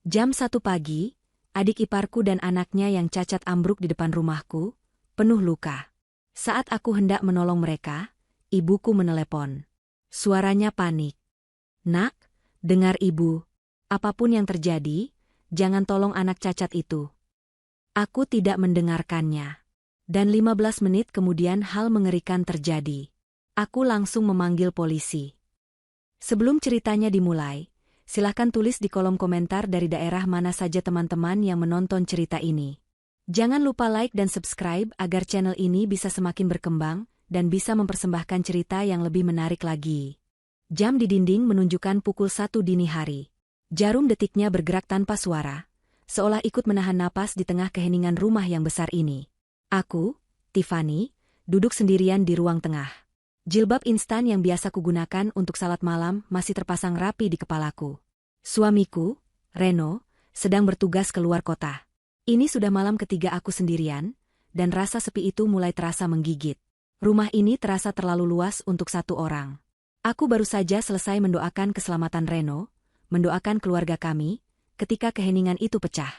Jam 1 pagi, adik iparku dan anaknya yang cacat ambruk di depan rumahku, penuh luka. Saat aku hendak menolong mereka, ibuku menelepon. Suaranya panik. "Nak, dengar ibu. Apapun yang terjadi, jangan tolong anak cacat itu." Aku tidak mendengarkannya. Dan 15 menit kemudian hal mengerikan terjadi. Aku langsung memanggil polisi. Sebelum ceritanya dimulai, silahkan tulis di kolom komentar dari daerah mana saja teman-teman yang menonton cerita ini. Jangan lupa like dan subscribe agar channel ini bisa semakin berkembang dan bisa mempersembahkan cerita yang lebih menarik lagi. Jam di dinding menunjukkan pukul 1 dini hari. Jarum detiknya bergerak tanpa suara, seolah ikut menahan napas di tengah keheningan rumah yang besar ini. Aku, Tiffany, duduk sendirian di ruang tengah. Jilbab instan yang biasa kugunakan untuk salat malam masih terpasang rapi di kepalaku. Suamiku, Reno, sedang bertugas keluar kota. Ini sudah malam ketiga aku sendirian, dan rasa sepi itu mulai terasa menggigit. Rumah ini terasa terlalu luas untuk satu orang. Aku baru saja selesai mendoakan keselamatan Reno, mendoakan keluarga kami, ketika keheningan itu pecah.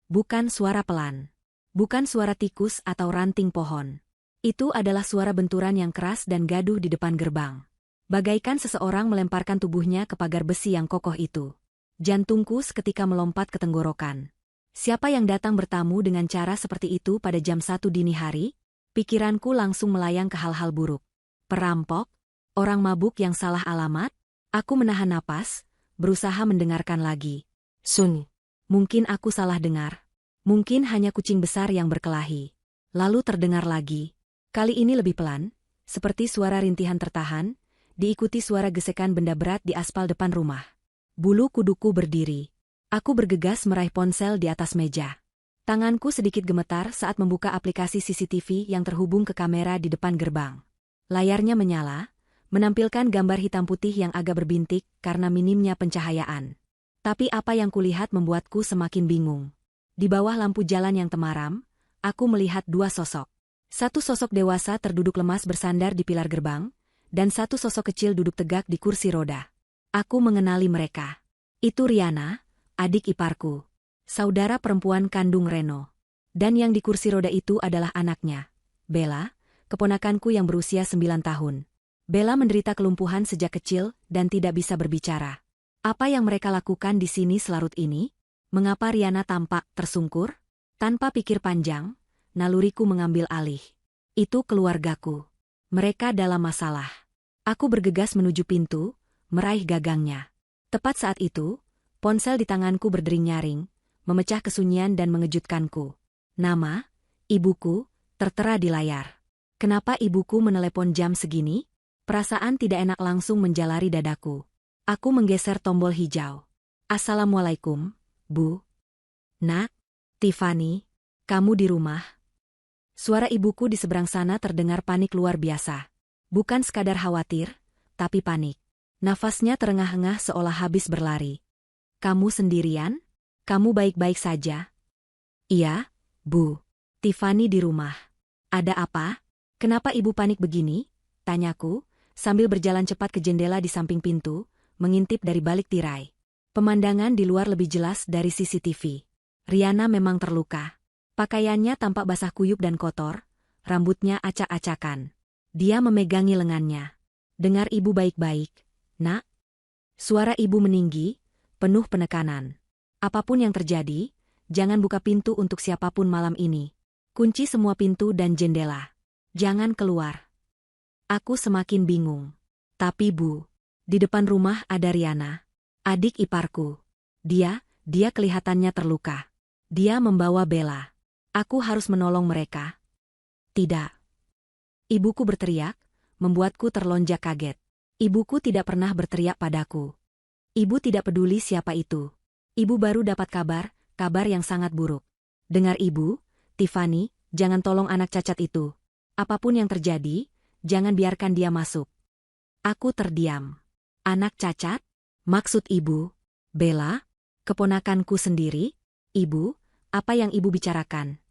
Bukan suara pelan. Bukan suara tikus atau ranting pohon. Itu adalah suara benturan yang keras dan gaduh di depan gerbang. Bagaikan seseorang melemparkan tubuhnya ke pagar besi yang kokoh itu. Jantungku seketika melompat ke tenggorokan. Siapa yang datang bertamu dengan cara seperti itu pada jam 1 dini hari? Pikiranku langsung melayang ke hal-hal buruk. Perampok? Orang mabuk yang salah alamat? Aku menahan napas, berusaha mendengarkan lagi. Sun. Mungkin aku salah dengar. Mungkin hanya kucing besar yang berkelahi. Lalu terdengar lagi. Kali ini lebih pelan, seperti suara rintihan tertahan, diikuti suara gesekan benda berat di aspal depan rumah. Bulu kuduku berdiri. Aku bergegas meraih ponsel di atas meja. Tanganku sedikit gemetar saat membuka aplikasi CCTV yang terhubung ke kamera di depan gerbang. Layarnya menyala, menampilkan gambar hitam putih yang agak berbintik karena minimnya pencahayaan. Tapi apa yang kulihat membuatku semakin bingung. Di bawah lampu jalan yang temaram, aku melihat dua sosok. Satu sosok dewasa terduduk lemas bersandar di pilar gerbang, dan satu sosok kecil duduk tegak di kursi roda. Aku mengenali mereka. Itu Riana, adik iparku. Saudara perempuan kandung Reno. Dan yang di kursi roda itu adalah anaknya, Bella, keponakanku yang berusia 9 tahun. Bella menderita kelumpuhan sejak kecil dan tidak bisa berbicara. Apa yang mereka lakukan di sini selarut ini? Mengapa Riana tampak tersungkur? Tanpa pikir panjang, naluriku mengambil alih. Itu keluargaku. Mereka dalam masalah. Aku bergegas menuju pintu, meraih gagangnya. Tepat saat itu, ponsel di tanganku berdering nyaring, memecah kesunyian dan mengejutkanku. Nama, ibuku, tertera di layar. Kenapa ibuku menelepon jam segini? Perasaan tidak enak langsung menjalari dadaku. Aku menggeser tombol hijau. Assalamualaikum, Bu. Nak, Tiffany, kamu di rumah? Suara ibuku di seberang sana terdengar panik luar biasa. Bukan sekadar khawatir, tapi panik. Nafasnya terengah-engah seolah habis berlari. Kamu sendirian? Kamu baik-baik saja? Iya, Bu. Tiffany di rumah. Ada apa? Kenapa ibu panik begini? Tanyaku, sambil berjalan cepat ke jendela di samping pintu, mengintip dari balik tirai. Pemandangan di luar lebih jelas dari CCTV. Riana memang terluka. Pakaiannya tampak basah kuyup dan kotor, rambutnya acak-acakan. Dia memegangi lengannya. Dengar ibu baik-baik, Nak. Suara ibu meninggi, penuh penekanan. Apapun yang terjadi, jangan buka pintu untuk siapapun malam ini. Kunci semua pintu dan jendela. Jangan keluar. Aku semakin bingung. Tapi Bu, di depan rumah ada Riana, adik iparku. Dia kelihatannya terluka. Dia membawa Bella. Aku harus menolong mereka. Tidak. Ibuku berteriak, membuatku terlonjak kaget. Ibuku tidak pernah berteriak padaku. Ibu tidak peduli siapa itu. Ibu baru dapat kabar yang sangat buruk. Dengar ibu, Tiffany, jangan tolong anak cacat itu. Apapun yang terjadi, jangan biarkan dia masuk. Aku terdiam. Anak cacat? Maksud ibu, Bella? Keponakanku sendiri? Ibu, apa yang ibu bicarakan?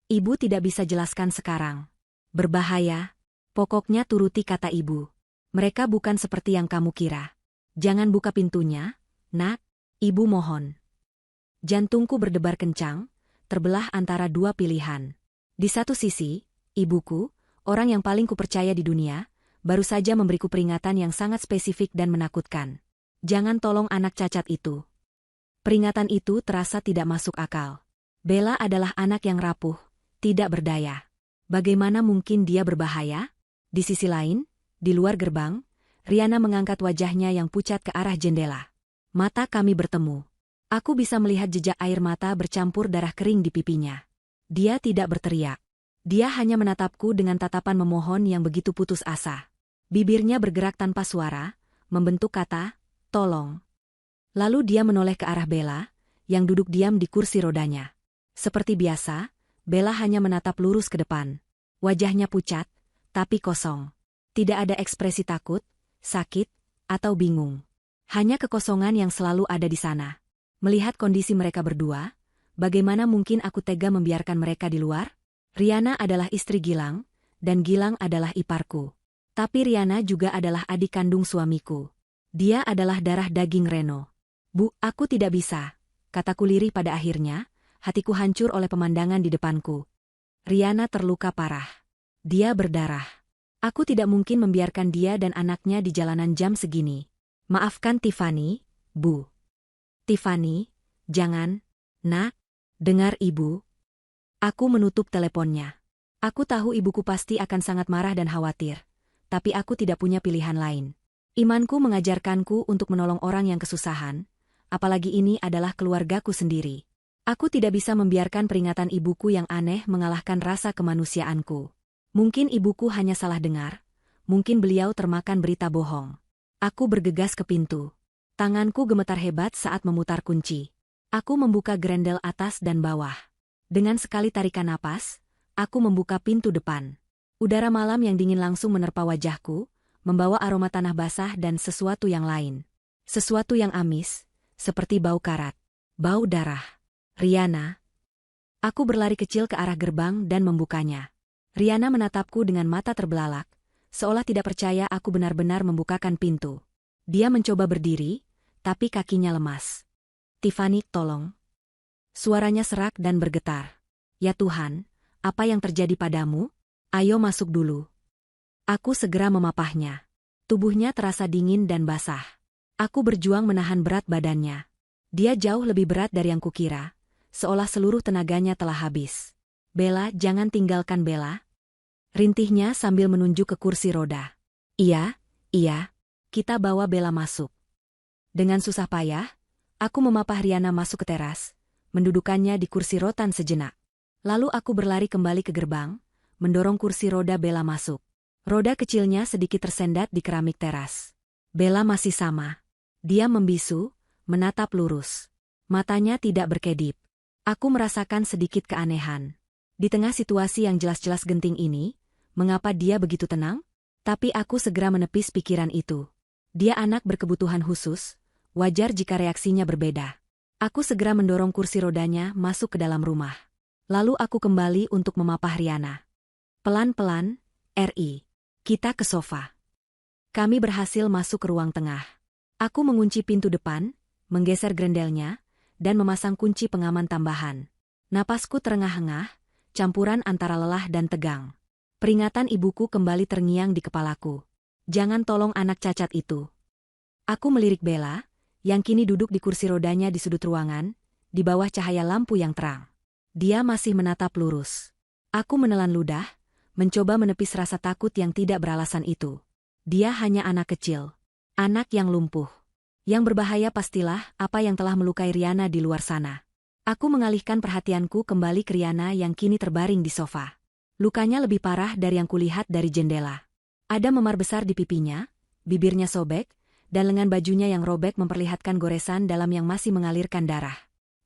Ibu tidak bisa jelaskan sekarang. Berbahaya. Pokoknya turuti kata ibu. Mereka bukan seperti yang kamu kira. Jangan buka pintunya, Nak. Ibu mohon. Jantungku berdebar kencang, terbelah antara dua pilihan. Di satu sisi, ibuku, orang yang paling kupercaya di dunia, baru saja memberiku peringatan yang sangat spesifik dan menakutkan. Jangan tolong anak cacat itu. Peringatan itu terasa tidak masuk akal. Bella adalah anak yang rapuh, tidak berdaya. Bagaimana mungkin dia berbahaya? Di sisi lain, di luar gerbang, Riana mengangkat wajahnya yang pucat ke arah jendela. Mata kami bertemu. Aku bisa melihat jejak air mata bercampur darah kering di pipinya. Dia tidak berteriak. Dia hanya menatapku dengan tatapan memohon yang begitu putus asa. Bibirnya bergerak tanpa suara, membentuk kata, "Tolong." Lalu dia menoleh ke arah Bella, yang duduk diam di kursi rodanya. Seperti biasa, Bella hanya menatap lurus ke depan. Wajahnya pucat, tapi kosong. Tidak ada ekspresi takut, sakit, atau bingung. Hanya kekosongan yang selalu ada di sana. Melihat kondisi mereka berdua, bagaimana mungkin aku tega membiarkan mereka di luar? Riana adalah istri Gilang, dan Gilang adalah iparku. Tapi Riana juga adalah adik kandung suamiku. Dia adalah darah daging Reno. "Bu, aku tidak bisa," kataku lirih pada akhirnya. Hatiku hancur oleh pemandangan di depanku. Riana terluka parah. Dia berdarah. Aku tidak mungkin membiarkan dia dan anaknya di jalanan jam segini. "Maafkan Tiffany, Bu." "Tiffany, jangan, Nak. Dengar Ibu." Aku menutup teleponnya. Aku tahu ibuku pasti akan sangat marah dan khawatir. Tapi aku tidak punya pilihan lain. Imanku mengajarkanku untuk menolong orang yang kesusahan, apalagi ini adalah keluargaku sendiri. Aku tidak bisa membiarkan peringatan ibuku yang aneh mengalahkan rasa kemanusiaanku. Mungkin ibuku hanya salah dengar, mungkin beliau termakan berita bohong. Aku bergegas ke pintu. Tanganku gemetar hebat saat memutar kunci. Aku membuka grendel atas dan bawah. Dengan sekali tarikan napas, aku membuka pintu depan. Udara malam yang dingin langsung menerpa wajahku, membawa aroma tanah basah dan sesuatu yang lain. Sesuatu yang amis, seperti bau karat, bau darah. "Riana." Aku berlari kecil ke arah gerbang dan membukanya. Riana menatapku dengan mata terbelalak, seolah tidak percaya aku benar-benar membukakan pintu. Dia mencoba berdiri, tapi kakinya lemas. "Tiffany, tolong." Suaranya serak dan bergetar. "Ya Tuhan, apa yang terjadi padamu? Ayo masuk dulu." Aku segera memapahnya. Tubuhnya terasa dingin dan basah. Aku berjuang menahan berat badannya. Dia jauh lebih berat dari yang kukira. Seolah seluruh tenaganya telah habis. "Bella, jangan tinggalkan Bella." Rintihnya sambil menunjuk ke kursi roda. Iya, kita bawa Bella masuk." Dengan susah payah, aku memapah Riana masuk ke teras, mendudukannya di kursi rotan sejenak. Lalu aku berlari kembali ke gerbang, mendorong kursi roda Bella masuk. Roda kecilnya sedikit tersendat di keramik teras. Bella masih sama. Dia membisu, menatap lurus. Matanya tidak berkedip. Aku merasakan sedikit keanehan. Di tengah situasi yang jelas-jelas genting ini, mengapa dia begitu tenang? Tapi aku segera menepis pikiran itu. Dia anak berkebutuhan khusus, wajar jika reaksinya berbeda. Aku segera mendorong kursi rodanya masuk ke dalam rumah. Lalu aku kembali untuk memapah Riana. Pelan-pelan, "Ri. Kita ke sofa." Kami berhasil masuk ke ruang tengah. Aku mengunci pintu depan, menggeser grendelnya, dan memasang kunci pengaman tambahan. Napasku terengah-engah, campuran antara lelah dan tegang. Peringatan ibuku kembali terngiang di kepalaku. "Jangan tolong anak cacat itu." Aku melirik Bella, yang kini duduk di kursi rodanya di sudut ruangan, di bawah cahaya lampu yang terang. Dia masih menatap lurus. Aku menelan ludah, mencoba menepis rasa takut yang tidak beralasan itu. Dia hanya anak kecil. Anak yang lumpuh. Yang berbahaya pastilah apa yang telah melukai Riana di luar sana. Aku mengalihkan perhatianku kembali ke Riana yang kini terbaring di sofa. Lukanya lebih parah dari yang kulihat dari jendela. Ada memar besar di pipinya, bibirnya sobek, dan lengan bajunya yang robek memperlihatkan goresan dalam yang masih mengalirkan darah.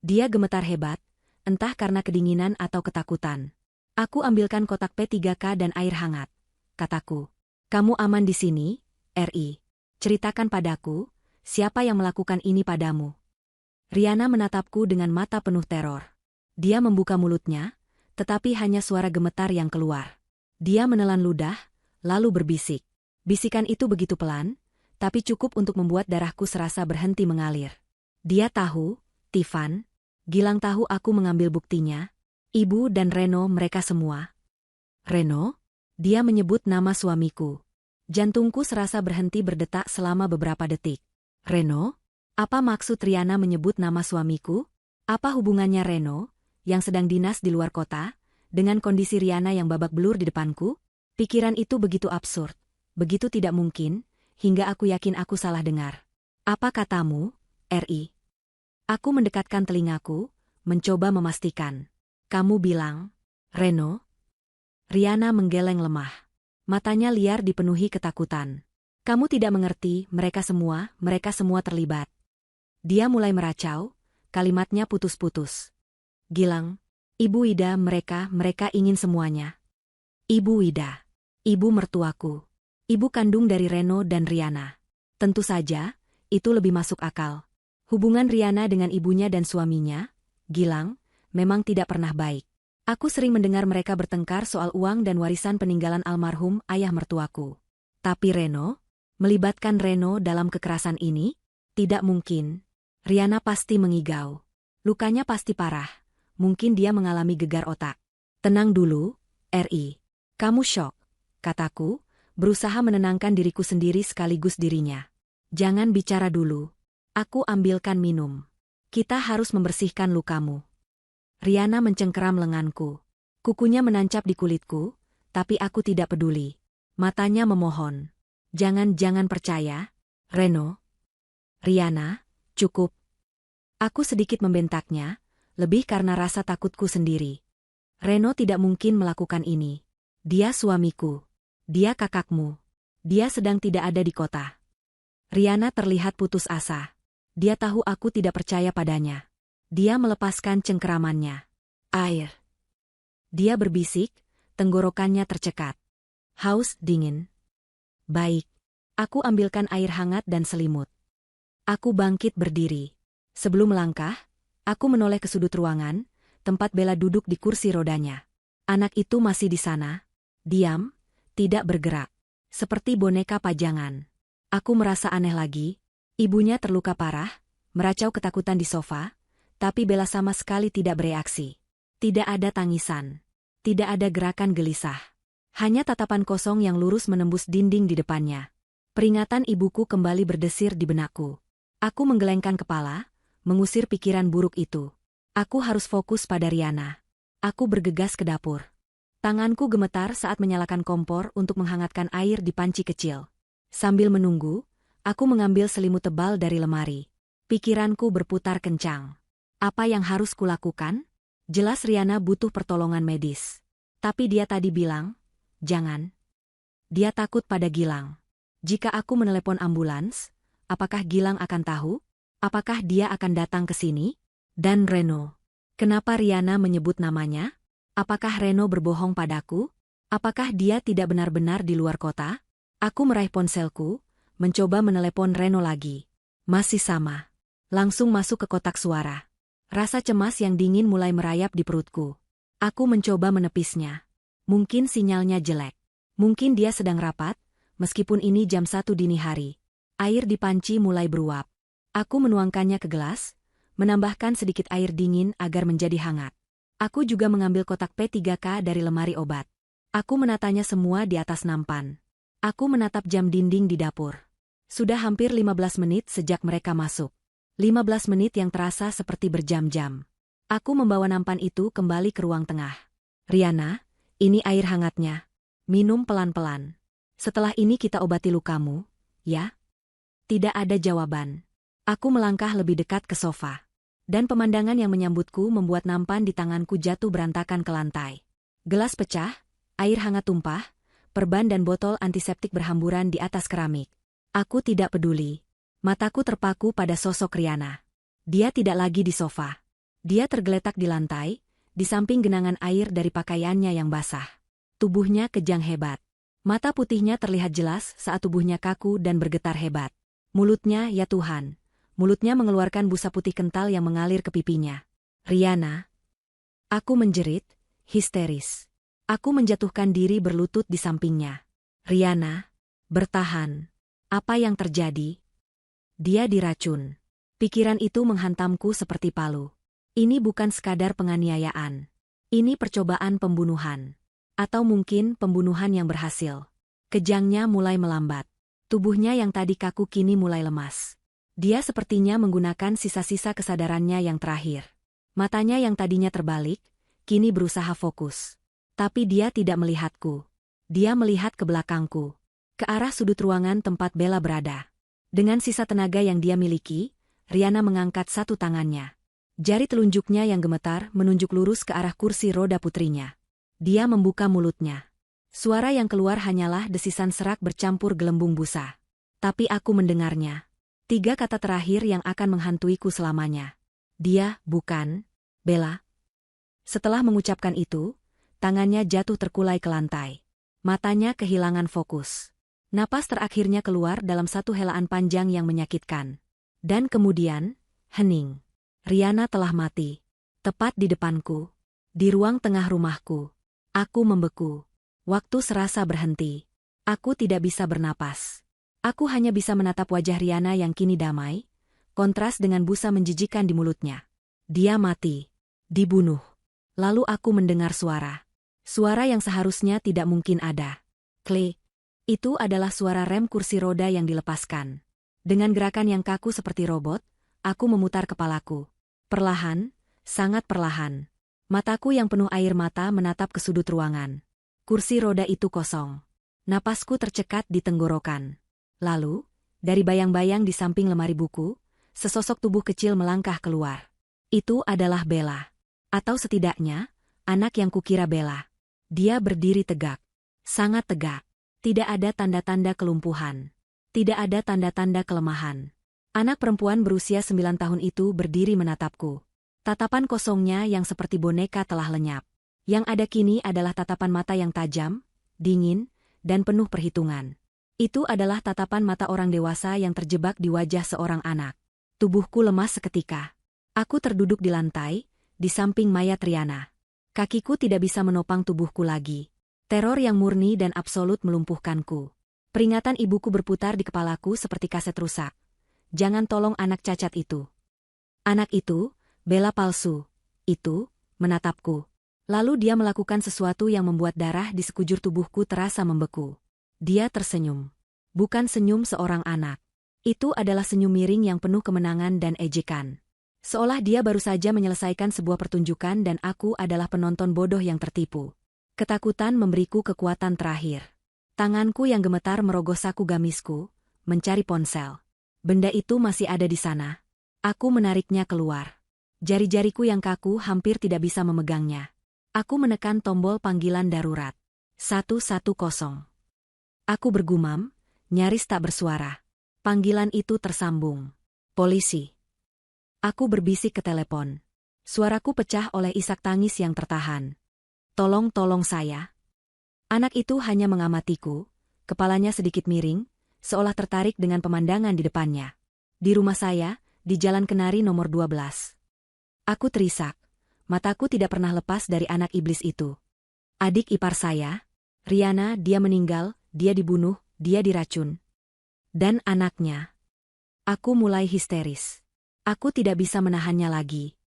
Dia gemetar hebat, entah karena kedinginan atau ketakutan. Aku ambilkan kotak P3K dan air hangat. Kataku, "Kamu aman di sini, Ri. Ceritakan padaku, siapa yang melakukan ini padamu?" Riana menatapku dengan mata penuh teror. Dia membuka mulutnya, tetapi hanya suara gemetar yang keluar. Dia menelan ludah, lalu berbisik. Bisikan itu begitu pelan, tapi cukup untuk membuat darahku serasa berhenti mengalir. "Dia tahu, Tiffan. Gilang tahu aku mengambil buktinya. Ibu dan Reno mereka semua. Reno? Dia menyebut nama suamiku. Jantungku serasa berhenti berdetak selama beberapa detik. Reno? Apa maksud Riana menyebut nama suamiku? Apa hubungannya Reno, yang sedang dinas di luar kota, dengan kondisi Riana yang babak belur di depanku? Pikiran itu begitu absurd, begitu tidak mungkin, hingga aku yakin aku salah dengar. Apa katamu, Ri? Aku mendekatkan telingaku, mencoba memastikan. Kamu bilang, Reno? Riana menggeleng lemah. Matanya liar dipenuhi ketakutan. Kamu tidak mengerti, mereka semua terlibat. Dia mulai meracau, kalimatnya putus-putus. Gilang, Ibu Ida, mereka ingin semuanya. Ibu Ida, ibu mertuaku, ibu kandung dari Reno dan Riana. Tentu saja, itu lebih masuk akal. Hubungan Riana dengan ibunya dan suaminya, Gilang, memang tidak pernah baik. Aku sering mendengar mereka bertengkar soal uang dan warisan peninggalan almarhum ayah mertuaku. Tapi Reno? Melibatkan Reno dalam kekerasan ini? Tidak mungkin. Riana pasti mengigau. Lukanya pasti parah. Mungkin dia mengalami gegar otak. Tenang dulu, Ri. Kamu syok, kataku, berusaha menenangkan diriku sendiri sekaligus dirinya. Jangan bicara dulu. Aku ambilkan minum. Kita harus membersihkan lukamu. Riana mencengkeram lenganku. Kukunya menancap di kulitku, tapi aku tidak peduli. Matanya memohon. Jangan percaya, Reno. Riana, cukup. Aku sedikit membentaknya, lebih karena rasa takutku sendiri. Reno tidak mungkin melakukan ini. Dia suamiku. Dia kakakmu. Dia sedang tidak ada di kota. Riana terlihat putus asa. Dia tahu aku tidak percaya padanya. Dia melepaskan cengkeramannya. Air. Dia berbisik, tenggorokannya tercekat. Haus dingin. Baik. Aku ambilkan air hangat dan selimut. Aku bangkit berdiri. Sebelum melangkah, aku menoleh ke sudut ruangan, tempat Bella duduk di kursi rodanya. Anak itu masih di sana. Diam, tidak bergerak. Seperti boneka pajangan. Aku merasa aneh lagi. Ibunya terluka parah, meracau ketakutan di sofa, tapi Bella sama sekali tidak bereaksi. Tidak ada tangisan. Tidak ada gerakan gelisah. Hanya tatapan kosong yang lurus menembus dinding di depannya. Peringatan ibuku kembali berdesir di benakku. Aku menggelengkan kepala, mengusir pikiran buruk itu. Aku harus fokus pada Riana. Aku bergegas ke dapur. Tanganku gemetar saat menyalakan kompor untuk menghangatkan air di panci kecil. Sambil menunggu, aku mengambil selimut tebal dari lemari. Pikiranku berputar kencang. Apa yang harus kulakukan? Jelas Riana butuh pertolongan medis. Tapi dia tadi bilang, jangan. Dia takut pada Gilang. Jika aku menelepon ambulans, apakah Gilang akan tahu? Apakah dia akan datang ke sini? Dan Reno. Kenapa Riana menyebut namanya? Apakah Reno berbohong padaku? Apakah dia tidak benar-benar di luar kota? Aku meraih ponselku, mencoba menelepon Reno lagi. Masih sama. Langsung masuk ke kotak suara. Rasa cemas yang dingin mulai merayap di perutku. Aku mencoba menepisnya. Mungkin sinyalnya jelek. Mungkin dia sedang rapat, meskipun ini jam 1 dini hari. Air di panci mulai beruap. Aku menuangkannya ke gelas, menambahkan sedikit air dingin agar menjadi hangat. Aku juga mengambil kotak P3K dari lemari obat. Aku menatanya semua di atas nampan. Aku menatap jam dinding di dapur. Sudah hampir 15 menit sejak mereka masuk. 15 menit yang terasa seperti berjam-jam. Aku membawa nampan itu kembali ke ruang tengah. Riana, ini air hangatnya. Minum pelan-pelan. Setelah ini kita obati lukamu, ya? Tidak ada jawaban. Aku melangkah lebih dekat ke sofa. Dan pemandangan yang menyambutku membuat nampan di tanganku jatuh berantakan ke lantai. Gelas pecah, air hangat tumpah, perban dan botol antiseptik berhamburan di atas keramik. Aku tidak peduli. Mataku terpaku pada sosok Riana. Dia tidak lagi di sofa. Dia tergeletak di lantai, di samping genangan air dari pakaiannya yang basah. Tubuhnya kejang hebat. Mata putihnya terlihat jelas saat tubuhnya kaku dan bergetar hebat. Mulutnya, ya Tuhan. Mulutnya mengeluarkan busa putih kental yang mengalir ke pipinya. Riana. Aku menjerit, histeris. Aku menjatuhkan diri berlutut di sampingnya. Riana, bertahan. Apa yang terjadi? Dia diracun. Pikiran itu menghantamku seperti palu. Ini bukan sekadar penganiayaan. Ini percobaan pembunuhan. Atau mungkin pembunuhan yang berhasil. Kejangnya mulai melambat. Tubuhnya yang tadi kaku kini mulai lemas. Dia sepertinya menggunakan sisa-sisa kesadarannya yang terakhir. Matanya yang tadinya terbalik, kini berusaha fokus. Tapi dia tidak melihatku. Dia melihat ke belakangku. Ke arah sudut ruangan tempat Bella berada. Dengan sisa tenaga yang dia miliki, Riana mengangkat satu tangannya. Jari telunjuknya yang gemetar menunjuk lurus ke arah kursi roda putrinya. Dia membuka mulutnya. Suara yang keluar hanyalah desisan serak bercampur gelembung busa. Tapi aku mendengarnya. 3 kata terakhir yang akan menghantuiku selamanya. Dia, bukan, Bella. Setelah mengucapkan itu, tangannya jatuh terkulai ke lantai. Matanya kehilangan fokus. Napas terakhirnya keluar dalam satu helaan panjang yang menyakitkan. Dan kemudian, hening. Riana telah mati. Tepat di depanku. Di ruang tengah rumahku. Aku membeku. Waktu serasa berhenti. Aku tidak bisa bernapas. Aku hanya bisa menatap wajah Riana yang kini damai, kontras dengan busa menjijikan di mulutnya. Dia mati. Dibunuh. Lalu aku mendengar suara. Suara yang seharusnya tidak mungkin ada. Klik. Itu adalah suara rem kursi roda yang dilepaskan. Dengan gerakan yang kaku seperti robot, aku memutar kepalaku. Perlahan, sangat perlahan. Mataku yang penuh air mata menatap ke sudut ruangan. Kursi roda itu kosong. Napasku tercekat di tenggorokan. Lalu, dari bayang-bayang di samping lemari buku, sesosok tubuh kecil melangkah keluar. Itu adalah Bella. Atau setidaknya, anak yang kukira Bella. Dia berdiri tegak. Sangat tegak. Tidak ada tanda-tanda kelumpuhan. Tidak ada tanda-tanda kelemahan. Anak perempuan berusia 9 tahun itu berdiri menatapku. Tatapan kosongnya yang seperti boneka telah lenyap. Yang ada kini adalah tatapan mata yang tajam, dingin, dan penuh perhitungan. Itu adalah tatapan mata orang dewasa yang terjebak di wajah seorang anak. Tubuhku lemas seketika. Aku terduduk di lantai, di samping mayat Riana. Kakiku tidak bisa menopang tubuhku lagi. Teror yang murni dan absolut melumpuhkanku. Peringatan ibuku berputar di kepalaku seperti kaset rusak. Jangan tolong anak cacat itu. Anak itu, Bella palsu. Itu, menatapku. Lalu dia melakukan sesuatu yang membuat darah di sekujur tubuhku terasa membeku. Dia tersenyum. Bukan senyum seorang anak. Itu adalah senyum miring yang penuh kemenangan dan ejekan. Seolah dia baru saja menyelesaikan sebuah pertunjukan dan aku adalah penonton bodoh yang tertipu. Ketakutan memberiku kekuatan terakhir. Tanganku yang gemetar merogoh saku gamisku, mencari ponsel. Benda itu masih ada di sana. Aku menariknya keluar. Jari-jariku yang kaku hampir tidak bisa memegangnya. Aku menekan tombol panggilan darurat. 110. Aku bergumam, nyaris tak bersuara. Panggilan itu tersambung. Polisi. Aku berbisik ke telepon. Suaraku pecah oleh isak tangis yang tertahan. Tolong saya. Anak itu hanya mengamatiku, kepalanya sedikit miring, seolah tertarik dengan pemandangan di depannya. Di rumah saya, di Jalan Kenari nomor 12. Aku terisak. Mataku tidak pernah lepas dari anak iblis itu. Adik ipar saya, Riana, dia meninggal, dia dibunuh, dia diracun. Dan anaknya. Aku mulai histeris. Aku tidak bisa menahannya lagi.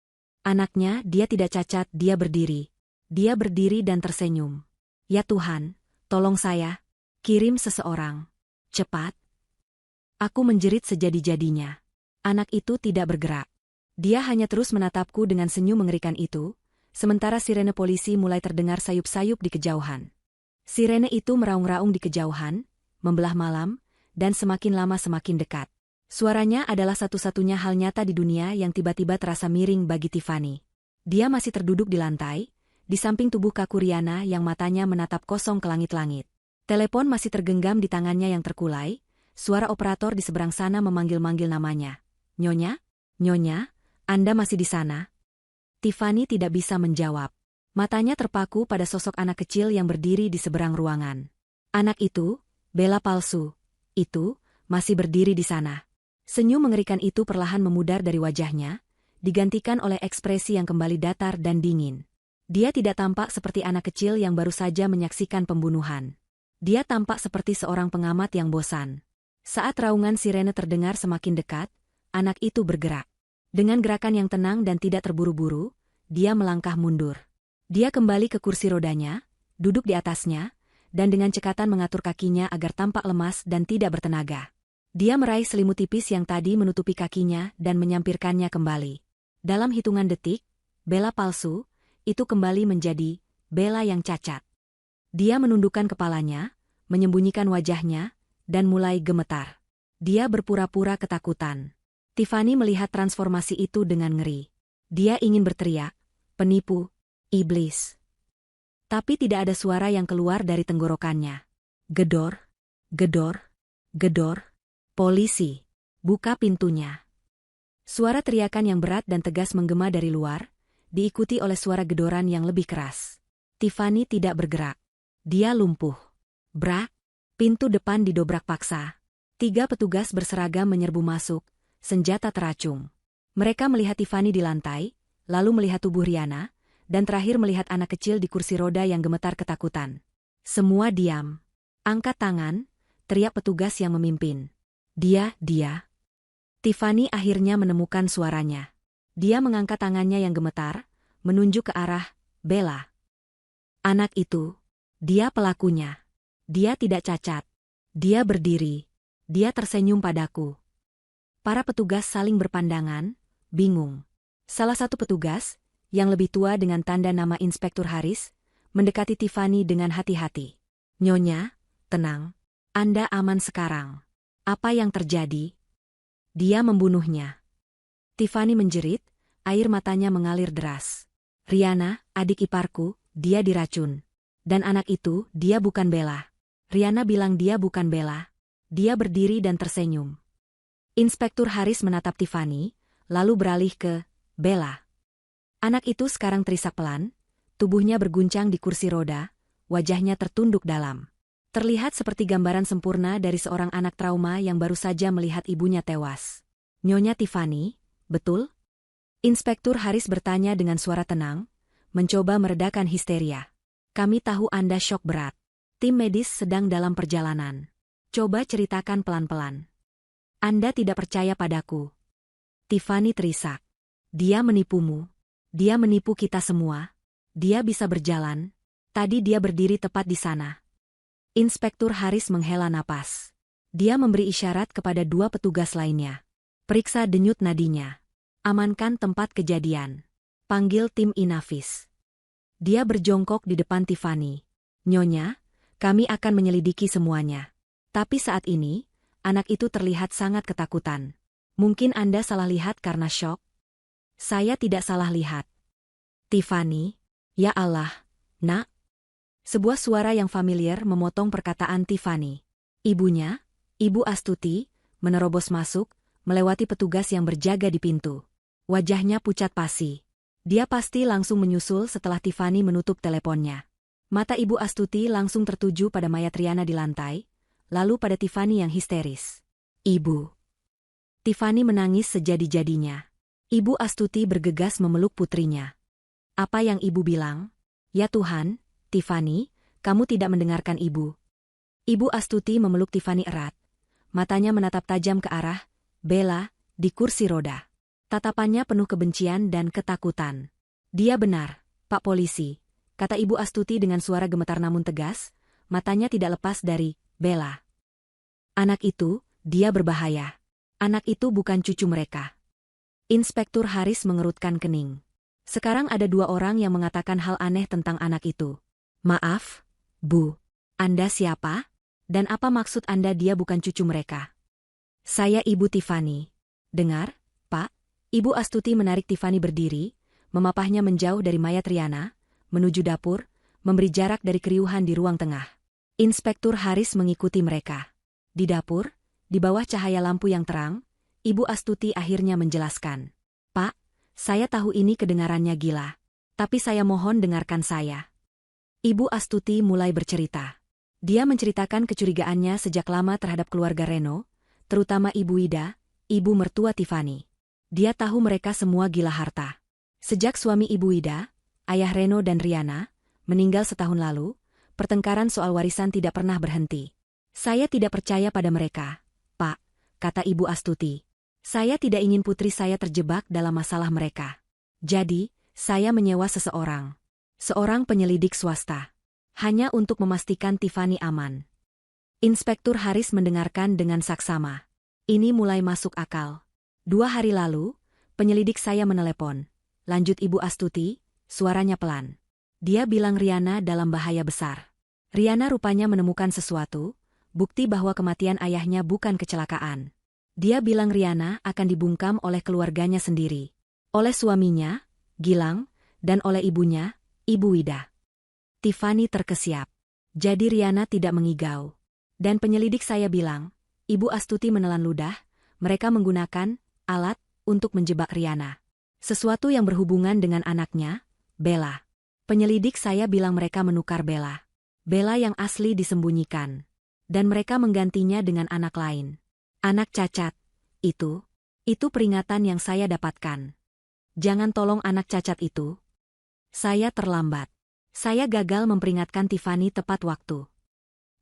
Anaknya, dia tidak cacat, dia berdiri. Dia berdiri dan tersenyum. Ya Tuhan, tolong saya. Kirim seseorang. Cepat. Aku menjerit sejadi-jadinya. Anak itu tidak bergerak. Dia hanya terus menatapku dengan senyum mengerikan itu, sementara sirene polisi mulai terdengar sayup-sayup di kejauhan. Sirene itu meraung-raung di kejauhan, membelah malam, dan semakin lama semakin dekat. Suaranya adalah satu-satunya hal nyata di dunia yang tiba-tiba terasa miring bagi Tiffany. Dia masih terduduk di lantai, di samping tubuh kaku Riana yang matanya menatap kosong ke langit-langit. Telepon masih tergenggam di tangannya yang terkulai, suara operator di seberang sana memanggil-manggil namanya. Nyonya? Nyonya, Anda masih di sana? Tiffany tidak bisa menjawab. Matanya terpaku pada sosok anak kecil yang berdiri di seberang ruangan. Anak itu, Bella palsu, itu, masih berdiri di sana. Senyum mengerikan itu perlahan memudar dari wajahnya, digantikan oleh ekspresi yang kembali datar dan dingin. Dia tidak tampak seperti anak kecil yang baru saja menyaksikan pembunuhan. Dia tampak seperti seorang pengamat yang bosan. Saat raungan sirene terdengar semakin dekat, anak itu bergerak. Dengan gerakan yang tenang dan tidak terburu-buru, dia melangkah mundur. Dia kembali ke kursi rodanya, duduk di atasnya, dan dengan cekatan mengatur kakinya agar tampak lemas dan tidak bertenaga. Dia meraih selimut tipis yang tadi menutupi kakinya dan menyampirkannya kembali. Dalam hitungan detik, Bella palsu, itu kembali menjadi Bella yang cacat. Dia menundukkan kepalanya, menyembunyikan wajahnya, dan mulai gemetar. Dia berpura-pura ketakutan. Tiffany melihat transformasi itu dengan ngeri. Dia ingin berteriak, penipu, iblis. Tapi tidak ada suara yang keluar dari tenggorokannya. Gedor, gedor, gedor. Polisi, buka pintunya. Suara teriakan yang berat dan tegas menggema dari luar, diikuti oleh suara gedoran yang lebih keras. Tiffany tidak bergerak. Dia lumpuh. Brak, pintu depan didobrak paksa. 3 petugas berseragam menyerbu masuk, senjata teracung. Mereka melihat Tiffany di lantai, lalu melihat tubuh Riana, dan terakhir melihat anak kecil di kursi roda yang gemetar ketakutan. Semua diam. Angkat tangan, teriak petugas yang memimpin. Dia. Tiffany akhirnya menemukan suaranya. Dia mengangkat tangannya yang gemetar, menunjuk ke arah Bella. Anak itu, dia pelakunya. Dia tidak cacat. Dia berdiri. Dia tersenyum padaku. Para petugas saling berpandangan, bingung. Salah satu petugas, yang lebih tua dengan tanda nama Inspektur Haris, mendekati Tiffany dengan hati-hati. Nyonya, tenang. Anda aman sekarang. Apa yang terjadi? Dia membunuhnya. Tiffany menjerit, air matanya mengalir deras. Riana, adik iparku, dia diracun. Dan anak itu, dia bukan Bella. Riana bilang dia bukan Bella. Dia berdiri dan tersenyum. Inspektur Haris menatap Tiffany, lalu beralih ke Bella. Anak itu sekarang terisak pelan, tubuhnya berguncang di kursi roda, wajahnya tertunduk dalam. Terlihat seperti gambaran sempurna dari seorang anak trauma yang baru saja melihat ibunya tewas. Nyonya Tiffany, betul? Inspektur Haris bertanya dengan suara tenang, mencoba meredakan histeria. Kami tahu Anda syok berat. Tim medis sedang dalam perjalanan. Coba ceritakan pelan-pelan. Anda tidak percaya padaku. Tiffany terisak. Dia menipumu. Dia menipu kita semua. Dia bisa berjalan. Tadi dia berdiri tepat di sana. Inspektur Haris menghela napas. Dia memberi isyarat kepada 2 petugas lainnya. Periksa denyut nadinya. Amankan tempat kejadian. Panggil tim Inafis. Dia berjongkok di depan Tiffany. Nyonya, kami akan menyelidiki semuanya. Tapi saat ini, anak itu terlihat sangat ketakutan. Mungkin Anda salah lihat karena syok? Saya tidak salah lihat. Tiffany, ya Allah, nak. Sebuah suara yang familiar memotong perkataan Tiffany. Ibunya, Ibu Astuti, menerobos masuk, melewati petugas yang berjaga di pintu. Wajahnya pucat pasi. Dia pasti langsung menyusul setelah Tiffany menutup teleponnya. Mata Ibu Astuti langsung tertuju pada mayat Riana di lantai, lalu pada Tiffany yang histeris. Ibu. Tiffany menangis sejadi-jadinya. Ibu Astuti bergegas memeluk putrinya. Apa yang ibu bilang? Ya Tuhan, Tiffany, kamu tidak mendengarkan ibu. Ibu Astuti memeluk Tiffany erat. Matanya menatap tajam ke arah Bella di kursi roda. Tatapannya penuh kebencian dan ketakutan. Dia benar, Pak Polisi, kata Ibu Astuti dengan suara gemetar namun tegas, matanya tidak lepas dari Bella. Anak itu, dia berbahaya. Anak itu bukan cucu mereka. Inspektur Haris mengerutkan kening. Sekarang ada 2 orang yang mengatakan hal aneh tentang anak itu. Maaf, Bu. Anda siapa? Dan apa maksud Anda dia bukan cucu mereka? Saya Ibu Tiffany. Dengar, Pak. Ibu Astuti menarik Tiffany berdiri, memapahnya menjauh dari mayat Riana, menuju dapur, memberi jarak dari keriuhan di ruang tengah. Inspektur Haris mengikuti mereka. Di dapur, di bawah cahaya lampu yang terang, Ibu Astuti akhirnya menjelaskan. Pak, saya tahu ini kedengarannya gila. Tapi saya mohon dengarkan saya. Ibu Astuti mulai bercerita. Dia menceritakan kecurigaannya sejak lama terhadap keluarga Reno, terutama Ibu Ida, ibu mertua Tiffany. Dia tahu mereka semua gila harta. Sejak suami Ibu Ida, ayah Reno dan Riana, meninggal setahun lalu, pertengkaran soal warisan tidak pernah berhenti. Saya tidak percaya pada mereka, Pak, kata Ibu Astuti. Saya tidak ingin putri saya terjebak dalam masalah mereka. Jadi, saya menyewa seseorang. Seorang penyelidik swasta. Hanya untuk memastikan Tiffany aman. Inspektur Haris mendengarkan dengan saksama. Ini mulai masuk akal. 2 hari lalu, penyelidik saya menelepon. Lanjut Ibu Astuti, suaranya pelan. Dia bilang Riana dalam bahaya besar. Riana rupanya menemukan sesuatu, bukti bahwa kematian ayahnya bukan kecelakaan. Dia bilang Riana akan dibungkam oleh keluarganya sendiri. Oleh suaminya, Gilang, dan oleh ibunya, Ibu Wida. Tiffany terkesiap. Jadi Riana tidak mengigau. Dan penyelidik saya bilang, Ibu Astuti menelan ludah, mereka menggunakan alat untuk menjebak Riana. Sesuatu yang berhubungan dengan anaknya, Bella. Penyelidik saya bilang mereka menukar Bella. Bella yang asli disembunyikan. Dan mereka menggantinya dengan anak lain. Anak cacat. Itu peringatan yang saya dapatkan. Jangan tolong anak cacat itu. Saya terlambat. Saya gagal memperingatkan Tiffany tepat waktu.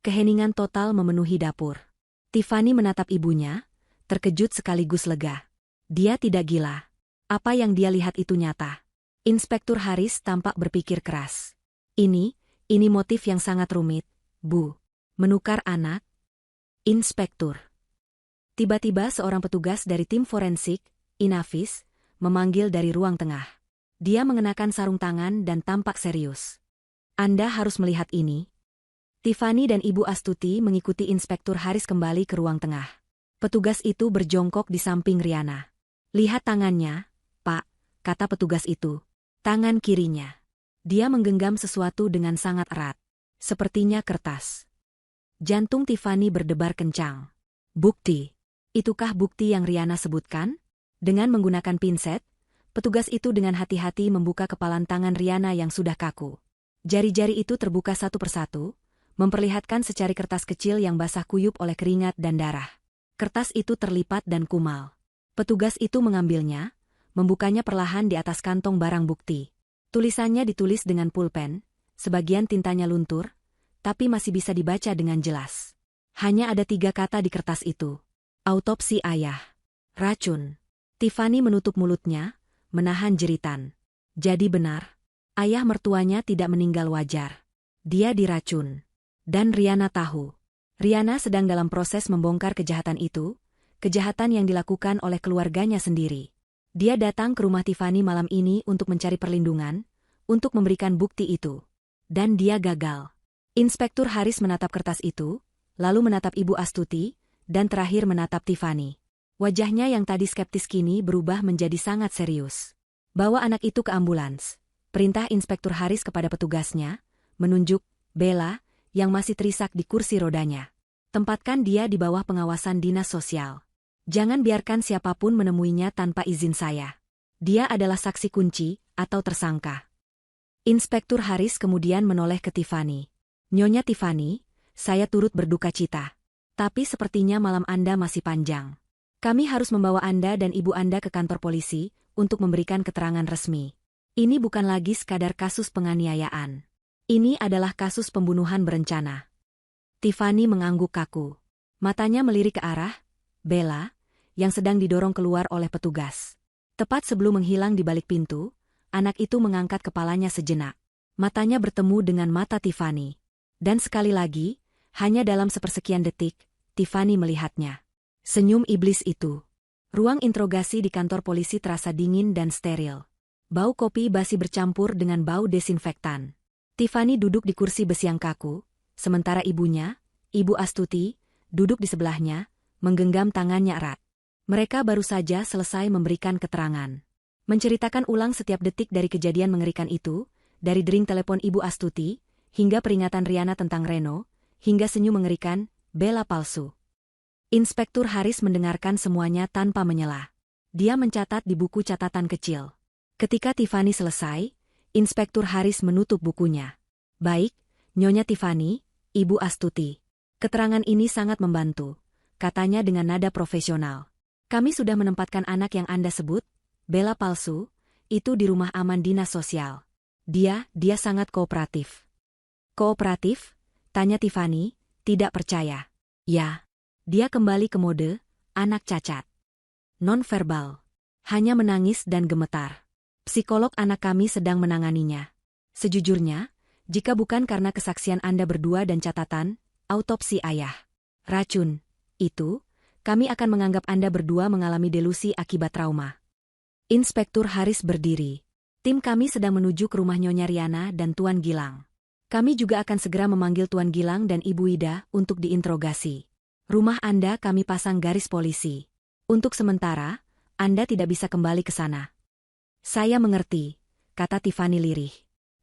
Keheningan total memenuhi dapur. Tiffany menatap ibunya, terkejut sekaligus lega. Dia tidak gila. Apa yang dia lihat itu nyata. Inspektur Haris tampak berpikir keras. Ini motif yang sangat rumit, Bu. Menukar anak? Inspektur. Tiba-tiba seorang petugas dari tim forensik, Inavis, memanggil dari ruang tengah. Dia mengenakan sarung tangan dan tampak serius. Anda harus melihat ini. Tiffany dan Ibu Astuti mengikuti Inspektur Haris kembali ke ruang tengah. Petugas itu berjongkok di samping Riana. Lihat tangannya, Pak, kata petugas itu. Tangan kirinya. Dia menggenggam sesuatu dengan sangat erat. Sepertinya kertas. Jantung Tiffany berdebar kencang. Bukti. Itukah bukti yang Riana sebutkan? Dengan menggunakan pinset, petugas itu dengan hati-hati membuka kepalan tangan Riana yang sudah kaku. Jari-jari itu terbuka satu persatu, memperlihatkan secari kertas kecil yang basah kuyup oleh keringat dan darah. Kertas itu terlipat dan kumal. Petugas itu mengambilnya, membukanya perlahan di atas kantong barang bukti. Tulisannya ditulis dengan pulpen, sebagian tintanya luntur, tapi masih bisa dibaca dengan jelas. Hanya ada 3 kata di kertas itu. Autopsi ayah. Racun. Tiffany menutup mulutnya, menahan jeritan. Jadi benar. Ayah mertuanya tidak meninggal wajar. Dia diracun. Dan Riana tahu. Riana sedang dalam proses membongkar kejahatan itu, kejahatan yang dilakukan oleh keluarganya sendiri. Dia datang ke rumah Tiffany malam ini untuk mencari perlindungan, untuk memberikan bukti itu. Dan dia gagal. Inspektur Haris menatap kertas itu, lalu menatap Ibu Astuti, dan terakhir menatap Tiffany. Wajahnya yang tadi skeptis kini berubah menjadi sangat serius. Bawa anak itu ke ambulans. Perintah Inspektur Haris kepada petugasnya, menunjuk Bella, yang masih terisak di kursi rodanya. Tempatkan dia di bawah pengawasan dinas sosial. Jangan biarkan siapapun menemuinya tanpa izin saya. Dia adalah saksi kunci atau tersangka. Inspektur Haris kemudian menoleh ke Tiffany. Nyonya Tiffany, saya turut berduka cita. Tapi sepertinya malam Anda masih panjang. Kami harus membawa Anda dan ibu Anda ke kantor polisi untuk memberikan keterangan resmi. Ini bukan lagi sekadar kasus penganiayaan. Ini adalah kasus pembunuhan berencana. Tiffany mengangguk kaku. Matanya melirik ke arah Bella, yang sedang didorong keluar oleh petugas. Tepat sebelum menghilang di balik pintu, anak itu mengangkat kepalanya sejenak. Matanya bertemu dengan mata Tiffany. Dan sekali lagi, hanya dalam sepersekian detik, Tiffany melihatnya. Senyum iblis itu. Ruang interogasi di kantor polisi terasa dingin dan steril. Bau kopi basi bercampur dengan bau desinfektan. Tiffany duduk di kursi besi yang kaku, sementara ibunya, Ibu Astuti, duduk di sebelahnya, menggenggam tangannya erat. Mereka baru saja selesai memberikan keterangan. Menceritakan ulang setiap detik dari kejadian mengerikan itu, dari dering telepon Ibu Astuti, hingga peringatan Riana tentang Reno, hingga senyum mengerikan, Bella palsu. Inspektur Haris mendengarkan semuanya tanpa menyela. Dia mencatat di buku catatan kecil. Ketika Tiffany selesai, Inspektur Haris menutup bukunya. Baik, Nyonya Tiffany, Ibu Astuti. Keterangan ini sangat membantu, katanya dengan nada profesional. Kami sudah menempatkan anak yang Anda sebut, Bella palsu, itu di rumah aman dinas sosial. Dia sangat kooperatif. Kooperatif? Tanya Tiffany, tidak percaya. Ya. Dia kembali ke mode anak cacat. Non-verbal. Hanya menangis dan gemetar. Psikolog anak kami sedang menanganinya. Sejujurnya, jika bukan karena kesaksian Anda berdua dan catatan, autopsi ayah. Racun. Itu, kami akan menganggap Anda berdua mengalami delusi akibat trauma. Inspektur Haris berdiri. Tim kami sedang menuju ke rumah Nyonya Riana dan Tuan Gilang. Kami juga akan segera memanggil Tuan Gilang dan Ibu Ida untuk diinterogasi. Rumah Anda kami pasang garis polisi. Untuk sementara, Anda tidak bisa kembali ke sana. Saya mengerti, kata Tiffany lirih.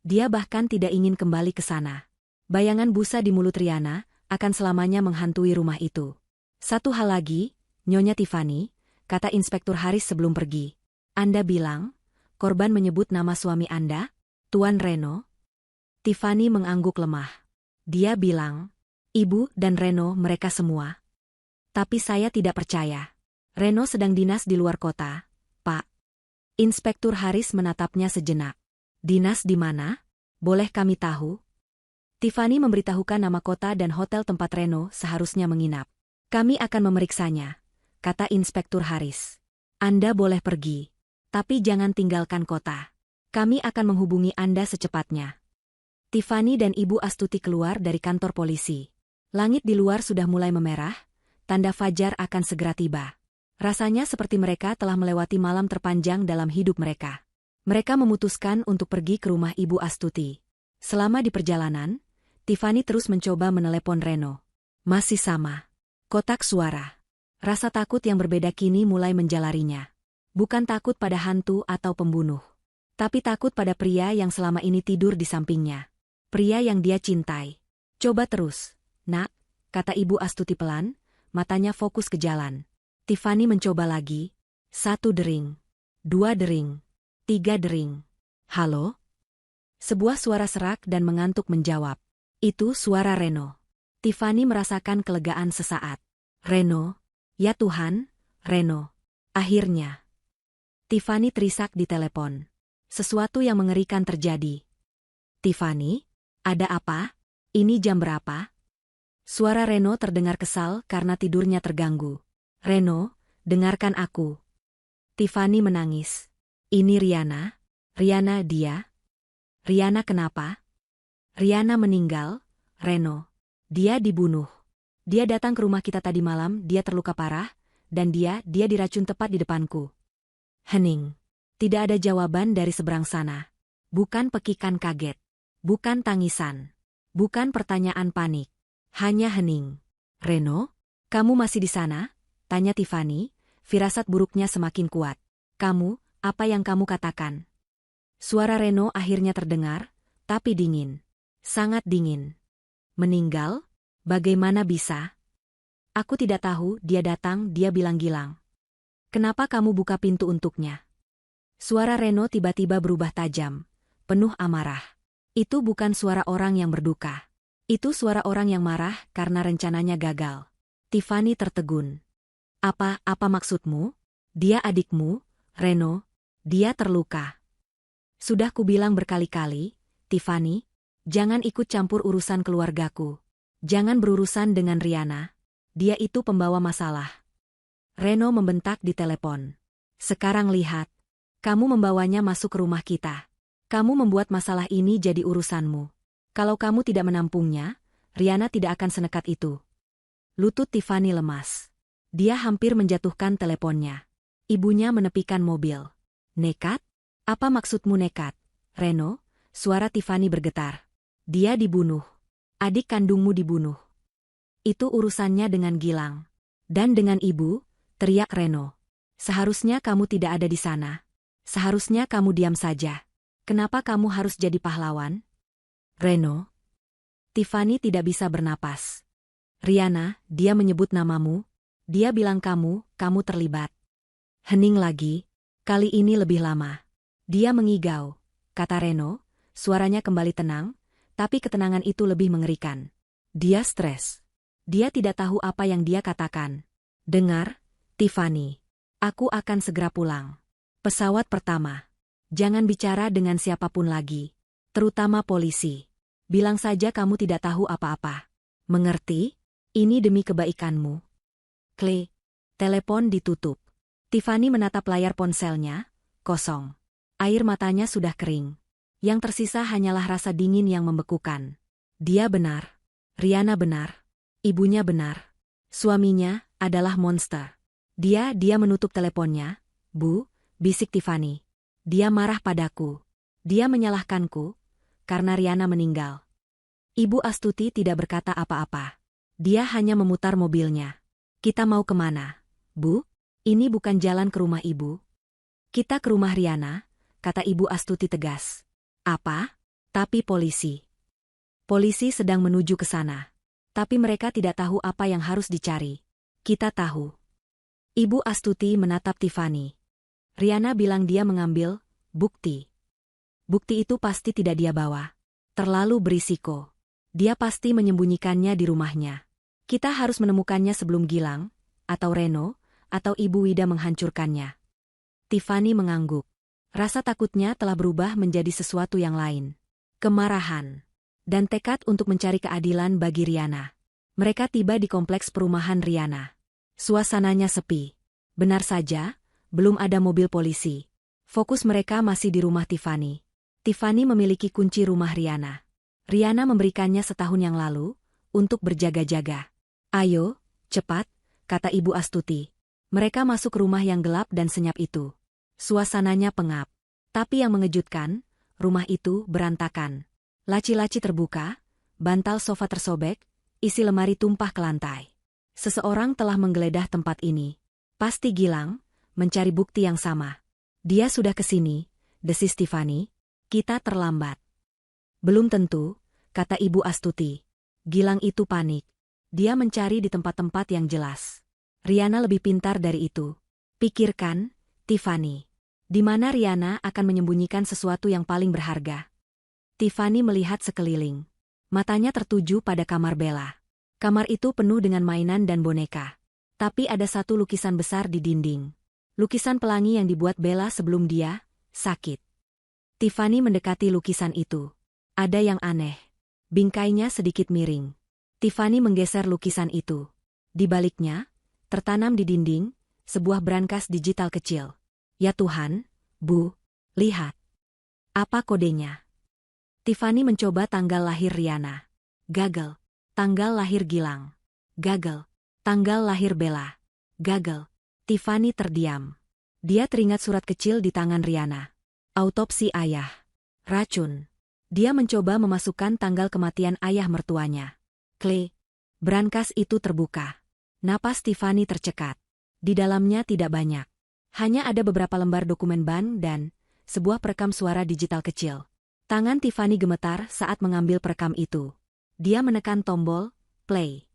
Dia bahkan tidak ingin kembali ke sana. Bayangan busa di mulut Riana akan selamanya menghantui rumah itu. Satu hal lagi, Nyonya Tiffany, kata Inspektur Haris sebelum pergi. Anda bilang, korban menyebut nama suami Anda, Tuan Reno? Tiffany mengangguk lemah. Dia bilang, Ibu dan Reno mereka semua. Tapi saya tidak percaya. Reno sedang dinas di luar kota, Pak. Inspektur Haris menatapnya sejenak. Dinas di mana? Boleh kami tahu? Tiffany memberitahukan nama kota dan hotel tempat Reno seharusnya menginap. Kami akan memeriksanya, kata Inspektur Haris. Anda boleh pergi, tapi jangan tinggalkan kota. Kami akan menghubungi Anda secepatnya. Tiffany dan Ibu Astuti keluar dari kantor polisi. Langit di luar sudah mulai memerah, tanda fajar akan segera tiba. Rasanya seperti mereka telah melewati malam terpanjang dalam hidup mereka. Mereka memutuskan untuk pergi ke rumah Ibu Astuti. Selama di perjalanan, Tiffany terus mencoba menelepon Reno. Masih sama. Kotak suara. Rasa takut yang berbeda kini mulai menjalarinya. Bukan takut pada hantu atau pembunuh. Tapi takut pada pria yang selama ini tidur di sampingnya. Pria yang dia cintai. Coba terus, Nak, kata Ibu Astuti pelan, matanya fokus ke jalan. Tiffany mencoba lagi. 1 dering. 2 dering. 3 dering. Halo? Sebuah suara serak dan mengantuk menjawab. Itu suara Reno. Tiffany merasakan kelegaan sesaat. Reno? Ya Tuhan, Reno. Akhirnya. Tiffany terisak di telepon. Sesuatu yang mengerikan terjadi. Tiffany? Ada apa? Ini jam berapa? Suara Reno terdengar kesal karena tidurnya terganggu. Reno, dengarkan aku. Tiffany menangis. Ini Riana? Riana dia? Riana kenapa? Riana meninggal, Reno. Dia dibunuh. Dia datang ke rumah kita tadi malam, dia terluka parah, dan dia diracun tepat di depanku. Hening. Tidak ada jawaban dari seberang sana. Bukan pekikan kaget. Bukan tangisan. Bukan pertanyaan panik. Hanya hening. Reno, kamu masih di sana? Tanya Tiffany, firasat buruknya semakin kuat. Kamu, apa yang kamu katakan? Suara Reno akhirnya terdengar, tapi dingin. Sangat dingin. Meninggal? Bagaimana bisa? Aku tidak tahu, dia datang, dia bilang Gilang. Kenapa kamu buka pintu untuknya? Suara Reno tiba-tiba berubah tajam, penuh amarah. Itu bukan suara orang yang berduka. Itu suara orang yang marah karena rencananya gagal. Tiffany tertegun. Apa maksudmu? Dia adikmu, Reno. Dia terluka. Sudah kubilang berkali-kali, Tiffany, jangan ikut campur urusan keluargaku. Jangan berurusan dengan Riana. Dia itu pembawa masalah. Reno membentak di telepon. Sekarang lihat. Kamu membawanya masuk ke rumah kita. Kamu membuat masalah ini jadi urusanmu. Kalau kamu tidak menampungnya, Riana tidak akan senekat itu. Lutut Tiffany lemas. Dia hampir menjatuhkan teleponnya. Ibunya menepikan mobil. Nekat? Apa maksudmu nekat? Reno, suara Tiffany bergetar. Dia dibunuh. Adik kandungmu dibunuh. Itu urusannya dengan Gilang. Dan dengan ibu, teriak Reno. Seharusnya kamu tidak ada di sana. Seharusnya kamu diam saja. Kenapa kamu harus jadi pahlawan? Reno. Tiffany tidak bisa bernapas. Riana, dia menyebut namamu. Dia bilang kamu terlibat. Hening lagi. Kali ini lebih lama. Dia mengigau, kata Reno. Suaranya kembali tenang, tapi ketenangan itu lebih mengerikan. Dia stres. Dia tidak tahu apa yang dia katakan. Dengar, Tiffany. Aku akan segera pulang. Pesawat pertama. Jangan bicara dengan siapapun lagi. Terutama polisi. Bilang saja kamu tidak tahu apa-apa. Mengerti? Ini demi kebaikanmu. Klik. Telepon ditutup. Tiffany menatap layar ponselnya, kosong. Air matanya sudah kering. Yang tersisa hanyalah rasa dingin yang membekukan. Dia benar. Riana benar. Ibunya benar. Suaminya adalah monster. Dia menutup teleponnya. Bu, bisik Tiffany. Dia marah padaku. Dia menyalahkanku, karena Riana meninggal. Ibu Astuti tidak berkata apa-apa. Dia hanya memutar mobilnya. Kita mau kemana? Bu, ini bukan jalan ke rumah ibu. Kita ke rumah Riana, kata Ibu Astuti tegas. Apa? Tapi polisi. Polisi sedang menuju ke sana. Tapi mereka tidak tahu apa yang harus dicari. Kita tahu. Ibu Astuti menatap Tiffany. Riana bilang dia mengambil bukti. Bukti itu pasti tidak dia bawa. Terlalu berisiko. Dia pasti menyembunyikannya di rumahnya. Kita harus menemukannya sebelum Gilang, atau Reno, atau Ibu Wida menghancurkannya. Tiffany mengangguk. Rasa takutnya telah berubah menjadi sesuatu yang lain. Kemarahan. Dan tekad untuk mencari keadilan bagi Riana. Mereka tiba di kompleks perumahan Riana. Suasananya sepi. Benar saja, belum ada mobil polisi. Fokus mereka masih di rumah Tiffany. Tiffany memiliki kunci rumah Riana. Riana memberikannya setahun yang lalu, untuk berjaga-jaga. Ayo, cepat, kata Ibu Astuti. Mereka masuk rumah yang gelap dan senyap itu. Suasananya pengap. Tapi yang mengejutkan, rumah itu berantakan. Laci-laci terbuka, bantal sofa tersobek, isi lemari tumpah ke lantai. Seseorang telah menggeledah tempat ini. Pasti Gilang, mencari bukti yang sama. Dia sudah ke sini, desis Tiffany. Kita terlambat. Belum tentu, kata Ibu Astuti. Gilang itu panik. Dia mencari di tempat-tempat yang jelas. Riana lebih pintar dari itu. Pikirkan, Tiffany. Di mana Riana akan menyembunyikan sesuatu yang paling berharga? Tiffany melihat sekeliling. Matanya tertuju pada kamar Bella. Kamar itu penuh dengan mainan dan boneka. Tapi ada satu lukisan besar di dinding. Lukisan pelangi yang dibuat Bella sebelum dia sakit. Tiffany mendekati lukisan itu. Ada yang aneh. Bingkainya sedikit miring. Tiffany menggeser lukisan itu. Di baliknya, tertanam di dinding, sebuah brankas digital kecil. Ya Tuhan, Bu, lihat. Apa kodenya? Tiffany mencoba tanggal lahir Riana. Gagal. Tanggal lahir Gilang. Gagal. Tanggal lahir Bella. Gagal. Tiffany terdiam. Dia teringat surat kecil di tangan Riana. Autopsi ayah. Racun. Dia mencoba memasukkan tanggal kematian ayah mertuanya. Klik. Brankas itu terbuka. Napas Tiffany tercekat. Di dalamnya tidak banyak. Hanya ada beberapa lembar dokumen bank dan sebuah perekam suara digital kecil. Tangan Tiffany gemetar saat mengambil perekam itu. Dia menekan tombol play.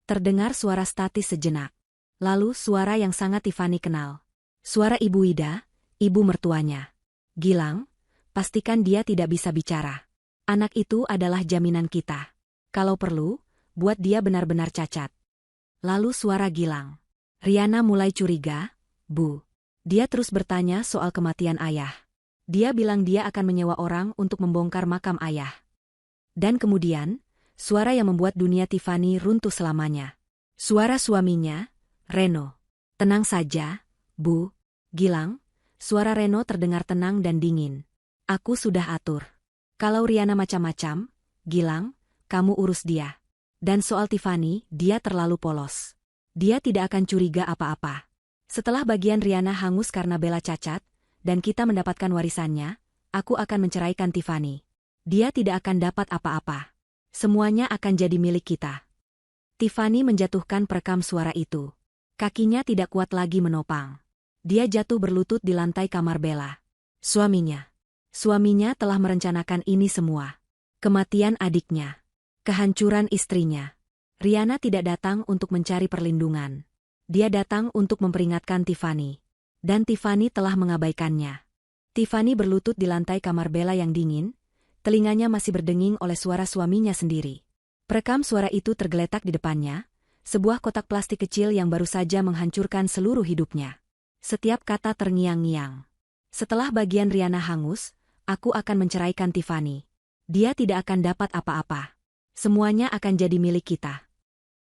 Terdengar suara statis sejenak. Lalu suara yang sangat Tiffany kenal. Suara Ibu Wida, ibu mertuanya. Gilang, pastikan dia tidak bisa bicara. Anak itu adalah jaminan kita. Kalau perlu, buat dia benar-benar cacat. Lalu suara Gilang. Riana mulai curiga, Bu. Dia terus bertanya soal kematian ayah. Dia bilang dia akan menyewa orang untuk membongkar makam ayah. Dan kemudian, suara yang membuat dunia Tiffany runtuh selamanya. Suara suaminya, Reno. Tenang saja, Bu. Gilang. Suara Reno terdengar tenang dan dingin. Aku sudah atur. Kalau Riana macam-macam, Gilang, kamu urus dia. Dan soal Tiffany, dia terlalu polos. Dia tidak akan curiga apa-apa. Setelah bagian Riana hangus karena Bella cacat, dan kita mendapatkan warisannya, aku akan menceraikan Tiffany. Dia tidak akan dapat apa-apa. Semuanya akan jadi milik kita. Tiffany menjatuhkan perekam suara itu. Kakinya tidak kuat lagi menopang. Dia jatuh berlutut di lantai kamar Bella. Suaminya. Suaminya telah merencanakan ini semua. Kematian adiknya. Kehancuran istrinya. Riana tidak datang untuk mencari perlindungan. Dia datang untuk memperingatkan Tiffany. Dan Tiffany telah mengabaikannya. Tiffany berlutut di lantai kamar Bella yang dingin, telinganya masih berdenging oleh suara suaminya sendiri. Perekam suara itu tergeletak di depannya, sebuah kotak plastik kecil yang baru saja menghancurkan seluruh hidupnya. Setiap kata terngiang-ngiang. Setelah bagian Riana hangus, aku akan menceraikan Tiffany. Dia tidak akan dapat apa-apa. Semuanya akan jadi milik kita.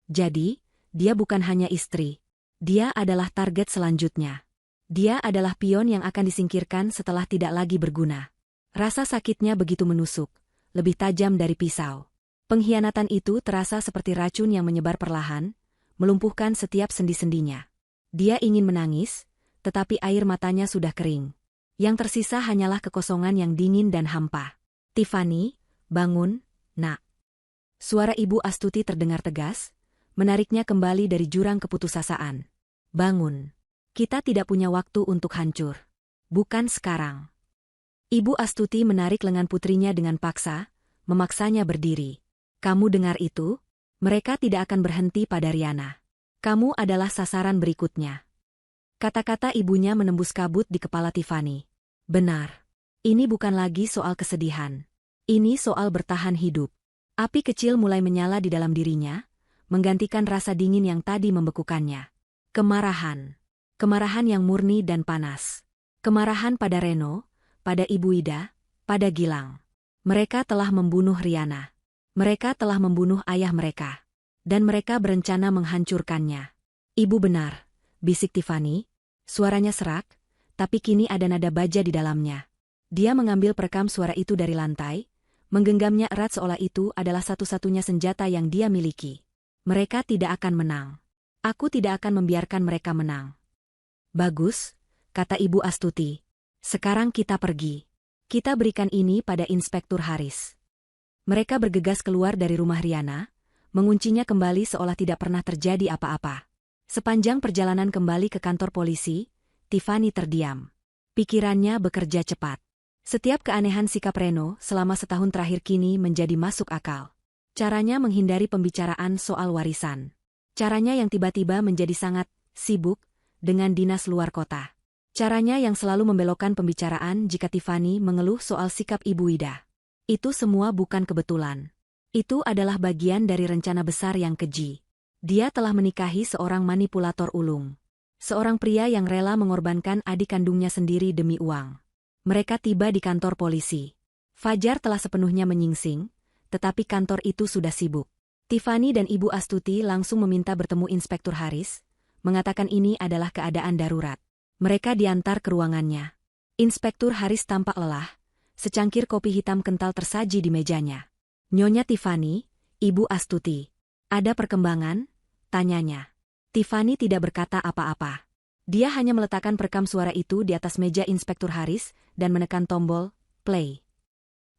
Jadi, dia bukan hanya istri. Dia adalah target selanjutnya. Dia adalah pion yang akan disingkirkan setelah tidak lagi berguna. Rasa sakitnya begitu menusuk, lebih tajam dari pisau. Pengkhianatan itu terasa seperti racun yang menyebar perlahan, melumpuhkan setiap sendi-sendinya. Dia ingin menangis, tetapi air matanya sudah kering. Yang tersisa hanyalah kekosongan yang dingin dan hampa. "Tiffany, bangun, nak." Suara Ibu Astuti terdengar tegas, menariknya kembali dari jurang keputusasaan. "Bangun. Kita tidak punya waktu untuk hancur. Bukan sekarang." Ibu Astuti menarik lengan putrinya dengan paksa, memaksanya berdiri. "Kamu dengar itu? Mereka tidak akan berhenti pada Riana. Kamu adalah sasaran berikutnya." Kata-kata ibunya menembus kabut di kepala Tiffany. Benar. Ini bukan lagi soal kesedihan. Ini soal bertahan hidup. Api kecil mulai menyala di dalam dirinya, menggantikan rasa dingin yang tadi membekukannya. Kemarahan. Kemarahan yang murni dan panas. Kemarahan pada Reno, pada Ibu Ida, pada Gilang. Mereka telah membunuh Riana. Mereka telah membunuh ayah mereka. Dan mereka berencana menghancurkannya. "Ibu benar," bisik Tiffany. Suaranya serak, tapi kini ada nada baja di dalamnya. Dia mengambil perekam suara itu dari lantai, menggenggamnya erat seolah itu adalah satu-satunya senjata yang dia miliki. "Mereka tidak akan menang. Aku tidak akan membiarkan mereka menang." "Bagus," kata Ibu Astuti. "Sekarang kita pergi. Kita berikan ini pada Inspektur Haris." Mereka bergegas keluar dari rumah Riana, menguncinya kembali seolah tidak pernah terjadi apa-apa. Sepanjang perjalanan kembali ke kantor polisi, Tiffany terdiam. Pikirannya bekerja cepat. Setiap keanehan sikap Reno selama setahun terakhir kini menjadi masuk akal. Caranya menghindari pembicaraan soal warisan. Caranya yang tiba-tiba menjadi sangat sibuk dengan dinas luar kota. Caranya yang selalu membelokkan pembicaraan jika Tiffany mengeluh soal sikap Ibu Ida. Itu semua bukan kebetulan. Itu adalah bagian dari rencana besar yang keji. Dia telah menikahi seorang manipulator ulung. Seorang pria yang rela mengorbankan adik kandungnya sendiri demi uang. Mereka tiba di kantor polisi. Fajar telah sepenuhnya menyingsing, tetapi kantor itu sudah sibuk. Tiffany dan Ibu Astuti langsung meminta bertemu Inspektur Haris, mengatakan ini adalah keadaan darurat. Mereka diantar ke ruangannya. Inspektur Haris tampak lelah, secangkir kopi hitam kental tersaji di mejanya. "Nyonya Tiffany, Ibu Astuti. Ada perkembangan?" tanyanya. Tiffany tidak berkata apa-apa. Dia hanya meletakkan perekam suara itu di atas meja Inspektur Haris dan menekan tombol play.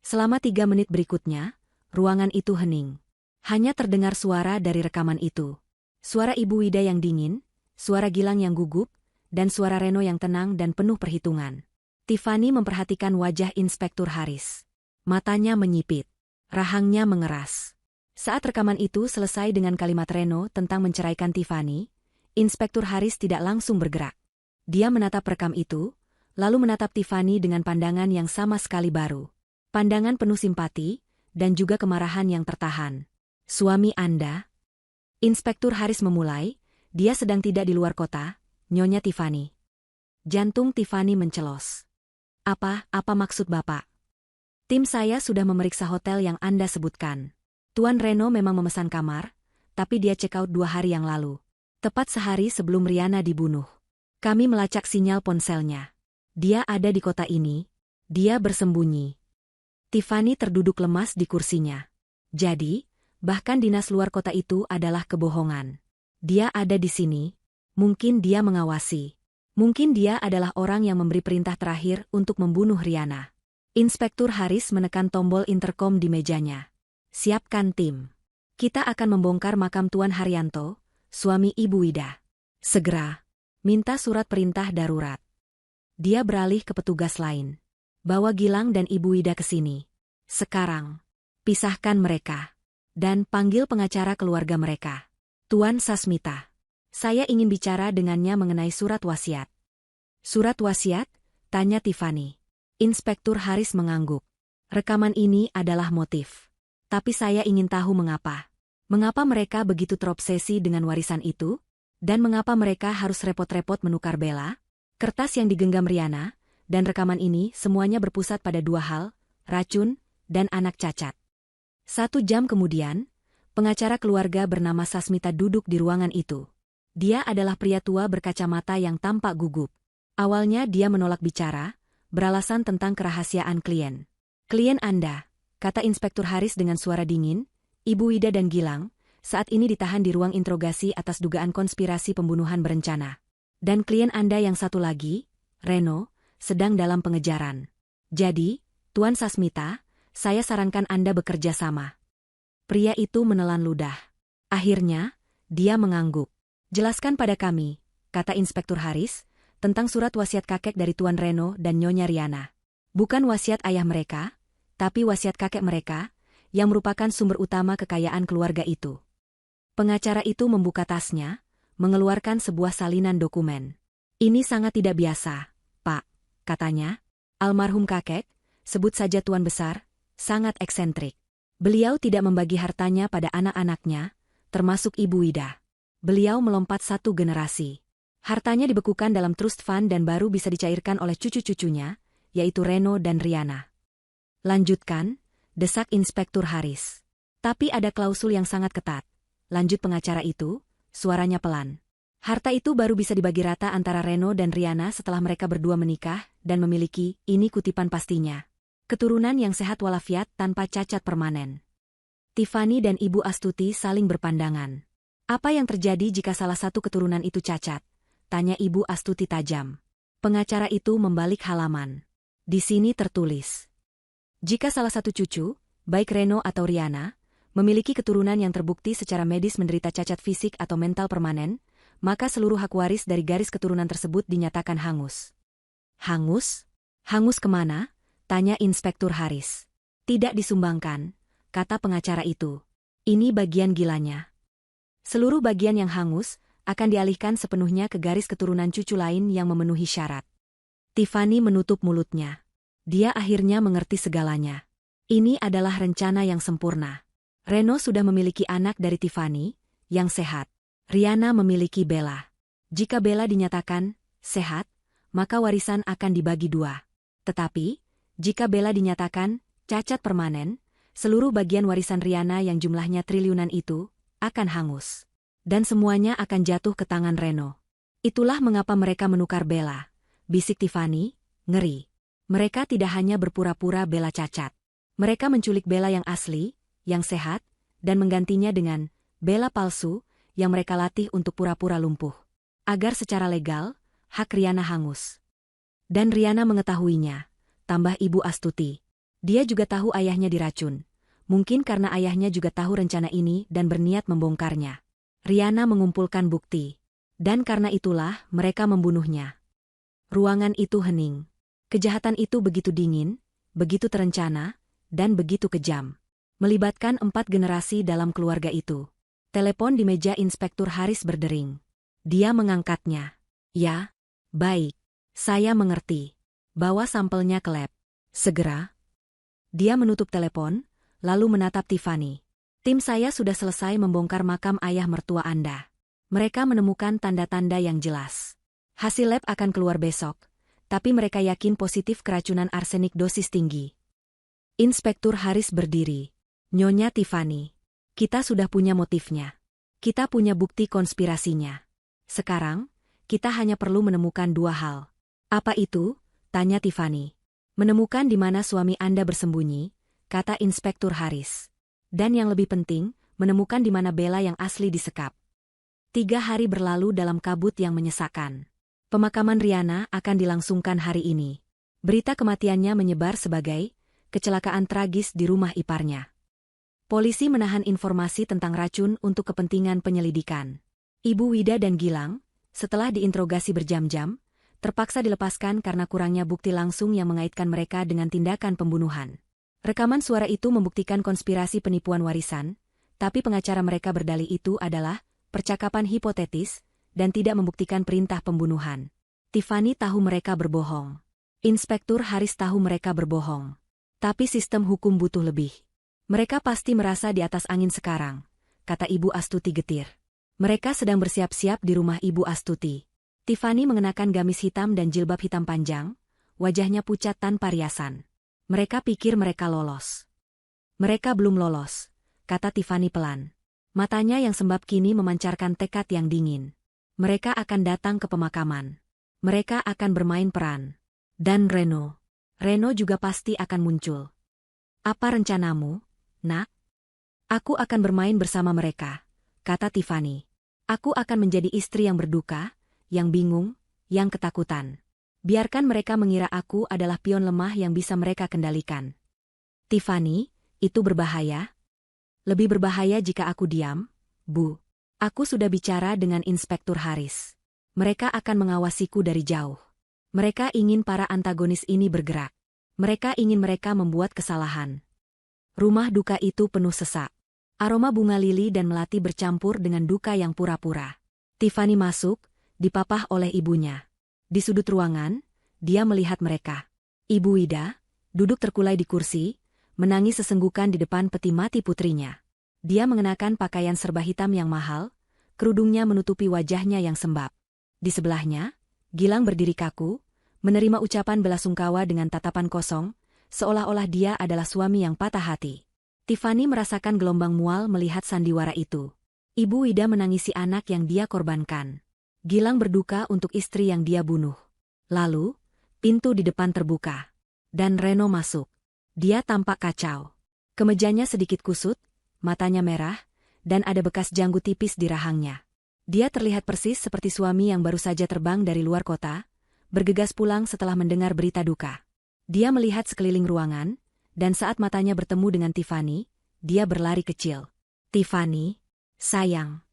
Selama 3 menit berikutnya, ruangan itu hening. Hanya terdengar suara dari rekaman itu. Suara Ibu Wida yang dingin, suara Gilang yang gugup, dan suara Reno yang tenang dan penuh perhitungan. Tiffany memperhatikan wajah Inspektur Haris. Matanya menyipit. Rahangnya mengeras. Saat rekaman itu selesai dengan kalimat Reno tentang menceraikan Tiffany, Inspektur Haris tidak langsung bergerak. Dia menatap rekam itu, lalu menatap Tiffany dengan pandangan yang sama sekali baru. Pandangan penuh simpati, dan juga kemarahan yang tertahan. "Suami Anda?" Inspektur Haris memulai, "Dia sedang tidak di luar kota, Nyonya Tiffany." Jantung Tiffany mencelos. Apa maksud Bapak?" "Tim saya sudah memeriksa hotel yang Anda sebutkan. Tuan Reno memang memesan kamar, tapi dia check out 2 hari yang lalu. Tepat sehari sebelum Riana dibunuh. Kami melacak sinyal ponselnya. Dia ada di kota ini. Dia bersembunyi." Tiffany terduduk lemas di kursinya. Jadi, bahkan dinas luar kota itu adalah kebohongan. Dia ada di sini. Mungkin dia mengawasi. Mungkin dia adalah orang yang memberi perintah terakhir untuk membunuh Riana. Inspektur Haris menekan tombol interkom di mejanya. "Siapkan tim. Kita akan membongkar makam Tuan Haryanto, suami Ibu Wida. Segera. Minta surat perintah darurat." Dia beralih ke petugas lain. "Bawa Gilang dan Ibu Wida ke sini. Sekarang. Pisahkan mereka. Dan panggil pengacara keluarga mereka. Tuan Sasmita. Saya ingin bicara dengannya mengenai surat wasiat." "Surat wasiat?" tanya Tiffany. Inspektur Haris mengangguk. "Rekaman ini adalah motif. Tapi saya ingin tahu mengapa. Mengapa mereka begitu terobsesi dengan warisan itu? Dan mengapa mereka harus repot-repot menukar Bella, kertas yang digenggam Riana, dan rekaman ini semuanya berpusat pada 2 hal, racun, dan anak cacat." 1 jam kemudian, pengacara keluarga bernama Sasmita duduk di ruangan itu. Dia adalah pria tua berkacamata yang tampak gugup. Awalnya dia menolak bicara, beralasan tentang kerahasiaan klien. Klien Anda, kata Inspektur Haris dengan suara dingin, Ibu Wida dan Gilang, saat ini ditahan di ruang interogasi atas dugaan konspirasi pembunuhan berencana. Dan klien Anda yang satu lagi, Reno, sedang dalam pengejaran. Jadi, Tuan Sasmita, saya sarankan Anda bekerja sama. Pria itu menelan ludah. Akhirnya, dia mengangguk. Jelaskan pada kami, kata Inspektur Haris, tentang surat wasiat kakek dari Tuan Reno dan Nyonya Riana. Bukan wasiat ayah mereka, tapi wasiat kakek mereka, yang merupakan sumber utama kekayaan keluarga itu. Pengacara itu membuka tasnya, mengeluarkan sebuah salinan dokumen. Ini sangat tidak biasa, Pak, katanya. Almarhum kakek, sebut saja Tuan Besar, sangat eksentrik. Beliau tidak membagi hartanya pada anak-anaknya, termasuk Ibu Wida. Beliau melompat satu generasi. Hartanya dibekukan dalam trust fund dan baru bisa dicairkan oleh cucu-cucunya, yaitu Reno dan Riana. Lanjutkan, desak Inspektur Haris. Tapi ada klausul yang sangat ketat. Lanjut pengacara itu, suaranya pelan. Harta itu baru bisa dibagi rata antara Reno dan Riana setelah mereka berdua menikah dan memiliki, ini kutipan pastinya, keturunan yang sehat walafiat tanpa cacat permanen. Tiffany dan Ibu Astuti saling berpandangan. Apa yang terjadi jika salah satu keturunan itu cacat? Tanya Ibu Astuti tajam. Pengacara itu membalik halaman. Di sini tertulis, jika salah satu cucu, baik Reno atau Riana, memiliki keturunan yang terbukti secara medis menderita cacat fisik atau mental permanen, maka seluruh hak waris dari garis keturunan tersebut dinyatakan hangus. Hangus? Hangus kemana? Tanya Inspektur Haris. Tidak disumbangkan, kata pengacara itu. Ini bagian gilanya. Seluruh bagian yang hangus akan dialihkan sepenuhnya ke garis keturunan cucu lain yang memenuhi syarat. Tiffany menutup mulutnya. Dia akhirnya mengerti segalanya. Ini adalah rencana yang sempurna. Reno sudah memiliki anak dari Tiffany, yang sehat. Riana memiliki Bella. Jika Bella dinyatakan sehat, maka warisan akan dibagi dua. Tetapi, jika Bella dinyatakan cacat permanen, seluruh bagian warisan Riana yang jumlahnya triliunan itu akan hangus. Dan semuanya akan jatuh ke tangan Reno. Itulah mengapa mereka menukar Bella, bisik Tiffany, ngeri. Mereka tidak hanya berpura-pura Bella cacat. Mereka menculik Bella yang asli, yang sehat, dan menggantinya dengan Bella palsu yang mereka latih untuk pura-pura lumpuh. Agar secara legal, hak Riana hangus. Dan Riana mengetahuinya, tambah Ibu Astuti. Dia juga tahu ayahnya diracun. Mungkin karena ayahnya juga tahu rencana ini dan berniat membongkarnya. Riana mengumpulkan bukti. Dan karena itulah mereka membunuhnya. Ruangan itu hening. Kejahatan itu begitu dingin, begitu terencana, dan begitu kejam. Melibatkan 4 generasi dalam keluarga itu. Telepon di meja Inspektur Haris berdering. Dia mengangkatnya. Ya, baik. Saya mengerti. Bawa sampelnya ke lab. Segera. Dia menutup telepon, lalu menatap Tiffany. Tim saya sudah selesai membongkar makam ayah mertua Anda. Mereka menemukan tanda-tanda yang jelas. Hasil lab akan keluar besok. Tapi mereka yakin positif keracunan arsenik dosis tinggi. Inspektur Haris berdiri. Nyonya Tiffany, kita sudah punya motifnya. Kita punya bukti konspirasinya. Sekarang, kita hanya perlu menemukan 2 hal. Apa itu? Tanya Tiffany. Menemukan di mana suami Anda bersembunyi, kata Inspektur Haris. Dan yang lebih penting, menemukan di mana Bella yang asli disekap. 3 hari berlalu dalam kabut yang menyesakkan. Pemakaman Riana akan dilangsungkan hari ini. Berita kematiannya menyebar sebagai kecelakaan tragis di rumah iparnya. Polisi menahan informasi tentang racun untuk kepentingan penyelidikan. Ibu Wida dan Gilang, setelah diinterogasi berjam-jam, terpaksa dilepaskan karena kurangnya bukti langsung yang mengaitkan mereka dengan tindakan pembunuhan. Rekaman suara itu membuktikan konspirasi penipuan warisan, tapi pengacara mereka berdalih itu adalah percakapan hipotetis, dan tidak membuktikan perintah pembunuhan. Tiffany tahu mereka berbohong. Inspektur Haris tahu mereka berbohong. Tapi sistem hukum butuh lebih. Mereka pasti merasa di atas angin sekarang, kata Ibu Astuti getir. Mereka sedang bersiap-siap di rumah Ibu Astuti. Tiffany mengenakan gamis hitam dan jilbab hitam panjang, wajahnya pucat tanpa riasan. Mereka pikir mereka lolos. Mereka belum lolos, kata Tiffany pelan. Matanya yang sembab kini memancarkan tekad yang dingin. Mereka akan datang ke pemakaman. Mereka akan bermain peran. Dan Reno. Reno juga pasti akan muncul. Apa rencanamu, nak? Aku akan bermain bersama mereka, kata Tiffany. Aku akan menjadi istri yang berduka, yang bingung, yang ketakutan. Biarkan mereka mengira aku adalah pion lemah yang bisa mereka kendalikan. Tiffany, itu berbahaya? Lebih berbahaya jika aku diam, Bu. Aku sudah bicara dengan Inspektur Haris. Mereka akan mengawasiku dari jauh. Mereka ingin para antagonis ini bergerak. Mereka ingin mereka membuat kesalahan. Rumah duka itu penuh sesak. Aroma bunga lili dan melati bercampur dengan duka yang pura-pura. Tiffany masuk, dipapah oleh ibunya. Di sudut ruangan, dia melihat mereka. Ibu Ida, duduk terkulai di kursi, menangis sesenggukan di depan peti mati putrinya. Dia mengenakan pakaian serba hitam yang mahal, kerudungnya menutupi wajahnya yang sembab. Di sebelahnya, Gilang berdiri kaku, menerima ucapan belasungkawa dengan tatapan kosong, seolah-olah dia adalah suami yang patah hati. Tiffany merasakan gelombang mual melihat sandiwara itu. Ibu Ida menangisi anak yang dia korbankan. Gilang berduka untuk istri yang dia bunuh. Lalu, pintu di depan terbuka. Dan Reno masuk. Dia tampak kacau. Kemejanya sedikit kusut, matanya merah, dan ada bekas janggut tipis di rahangnya. Dia terlihat persis seperti suami yang baru saja terbang dari luar kota, bergegas pulang setelah mendengar berita duka. Dia melihat sekeliling ruangan, dan saat matanya bertemu dengan Tiffany, dia berlari kecil. Tiffany, sayang.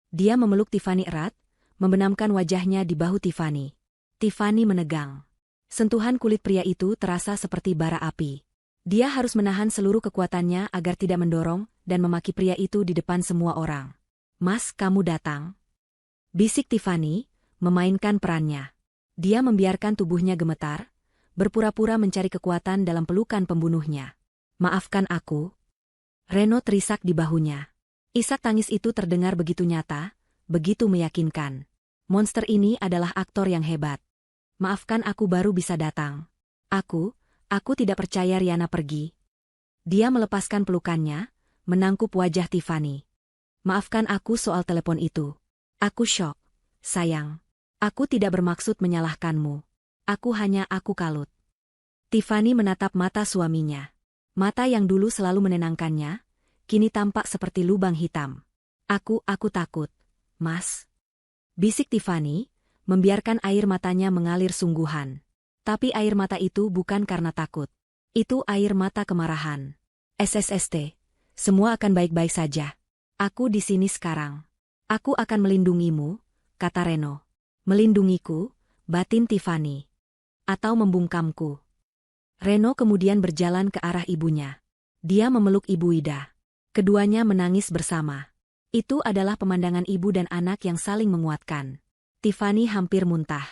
Dia memeluk Tiffany erat, membenamkan wajahnya di bahu Tiffany. Tiffany menegang. Sentuhan kulit pria itu terasa seperti bara api. Dia harus menahan seluruh kekuatannya agar tidak mendorong dan memaki pria itu di depan semua orang. Mas, kamu datang. Bisik Tiffany, memainkan perannya. Dia membiarkan tubuhnya gemetar, berpura-pura mencari kekuatan dalam pelukan pembunuhnya. Maafkan aku. Reno terisak di bahunya. Isak tangis itu terdengar begitu nyata, begitu meyakinkan. Monster ini adalah aktor yang hebat. Maafkan aku baru bisa datang. Aku tidak percaya Riana pergi. Dia melepaskan pelukannya, menangkup wajah Tiffany. Maafkan aku soal telepon itu. Aku syok, sayang. Aku tidak bermaksud menyalahkanmu. Aku kalut. Tiffany menatap mata suaminya. Mata yang dulu selalu menenangkannya, kini tampak seperti lubang hitam. Aku takut, Mas. Bisik Tiffany, membiarkan air matanya mengalir sungguhan. Tapi air mata itu bukan karena takut. Itu air mata kemarahan. SSST, semua akan baik-baik saja. Aku di sini sekarang. Aku akan melindungimu, kata Reno. Melindungiku, batin Tiffany. Atau membungkamku. Reno kemudian berjalan ke arah ibunya. Dia memeluk Ibu Ida. Keduanya menangis bersama. Itu adalah pemandangan ibu dan anak yang saling menguatkan. Tiffany hampir muntah.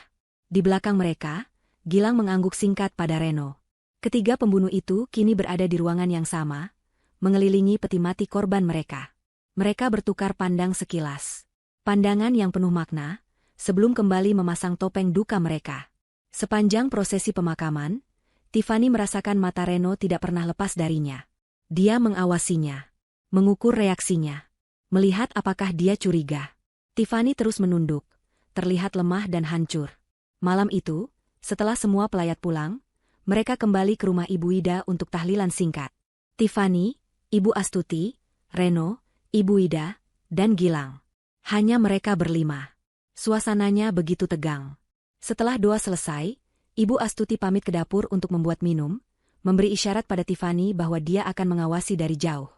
Di belakang mereka, Gilang mengangguk singkat pada Reno. Ketiga pembunuh itu kini berada di ruangan yang sama, mengelilingi peti mati korban mereka. Mereka bertukar pandang sekilas. Pandangan yang penuh makna, sebelum kembali memasang topeng duka mereka. Sepanjang prosesi pemakaman, Tiffany merasakan mata Reno tidak pernah lepas darinya. Dia mengawasinya, mengukur reaksinya, melihat apakah dia curiga. Tiffany terus menunduk, terlihat lemah dan hancur. Malam itu, setelah semua pelayat pulang, mereka kembali ke rumah Ibu Ida untuk tahlilan singkat. Tiffany, Ibu Astuti, Reno, Ibu Ida, dan Gilang. Hanya mereka berlima. Suasananya begitu tegang. Setelah doa selesai, Ibu Astuti pamit ke dapur untuk membuat minum, memberi isyarat pada Tiffany bahwa dia akan mengawasi dari jauh.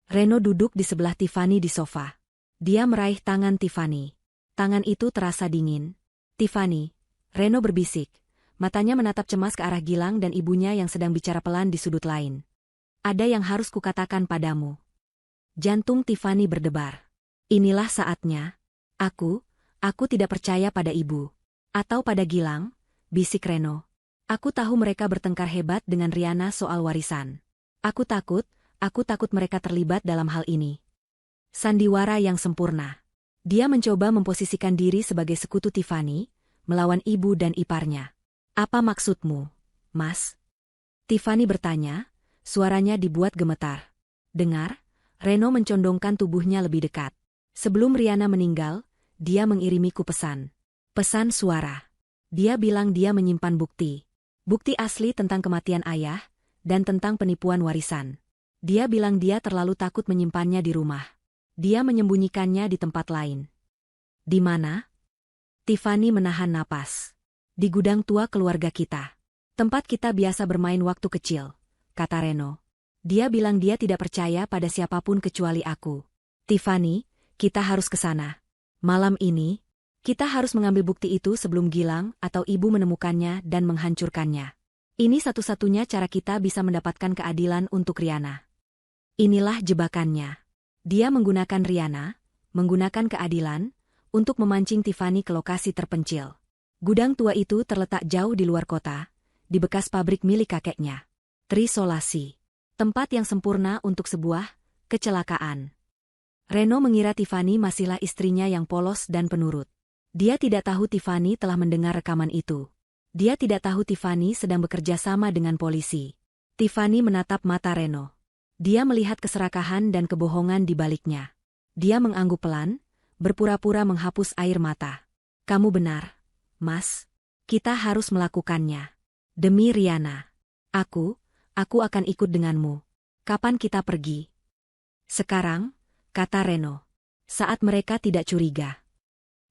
Reno duduk di sebelah Tiffany di sofa. Dia meraih tangan Tiffany. Tangan itu terasa dingin. Tiffany, Reno berbisik. Matanya menatap cemas ke arah Gilang dan ibunya yang sedang bicara pelan di sudut lain. Ada yang harus kukatakan padamu. Jantung Tiffany berdebar. Inilah saatnya. Aku tidak percaya pada ibu. Atau pada Gilang, bisik Reno. Aku tahu mereka bertengkar hebat dengan Riana soal warisan. Aku takut mereka terlibat dalam hal ini. Sandiwara yang sempurna. Dia mencoba memposisikan diri sebagai sekutu Tiffany, melawan ibu dan iparnya. Apa maksudmu, Mas? Tiffany bertanya, suaranya dibuat gemetar. Dengar, Reno mencondongkan tubuhnya lebih dekat. Sebelum Riana meninggal, dia mengirimiku pesan. Pesan suara. Dia bilang dia menyimpan bukti. Bukti asli tentang kematian ayah, dan tentang penipuan warisan. Dia bilang dia terlalu takut menyimpannya di rumah. Dia menyembunyikannya di tempat lain. Di mana? Tiffany menahan napas. Di gudang tua keluarga kita. Tempat kita biasa bermain waktu kecil, kata Reno. Dia bilang dia tidak percaya pada siapapun kecuali aku. Tiffany, kita harus ke sana. Malam ini, kita harus mengambil bukti itu sebelum Gilang atau ibu menemukannya dan menghancurkannya. Ini satu-satunya cara kita bisa mendapatkan keadilan untuk Riana. Inilah jebakannya. Dia menggunakan Riana, menggunakan keadilan, untuk memancing Tiffany ke lokasi terpencil. Gudang tua itu terletak jauh di luar kota, di bekas pabrik milik kakeknya. Trisolasi. Tempat yang sempurna untuk sebuah kecelakaan. Reno mengira Tiffany masihlah istrinya yang polos dan penurut. Dia tidak tahu Tiffany telah mendengar rekaman itu. Dia tidak tahu Tiffany sedang bekerja sama dengan polisi. Tiffany menatap mata Reno. Dia melihat keserakahan dan kebohongan di baliknya. Dia mengangguk pelan, berpura-pura menghapus air mata. Kamu benar, Mas. Kita harus melakukannya. Demi Riana. Aku akan ikut denganmu. Kapan kita pergi? Sekarang, kata Reno. Saat mereka tidak curiga.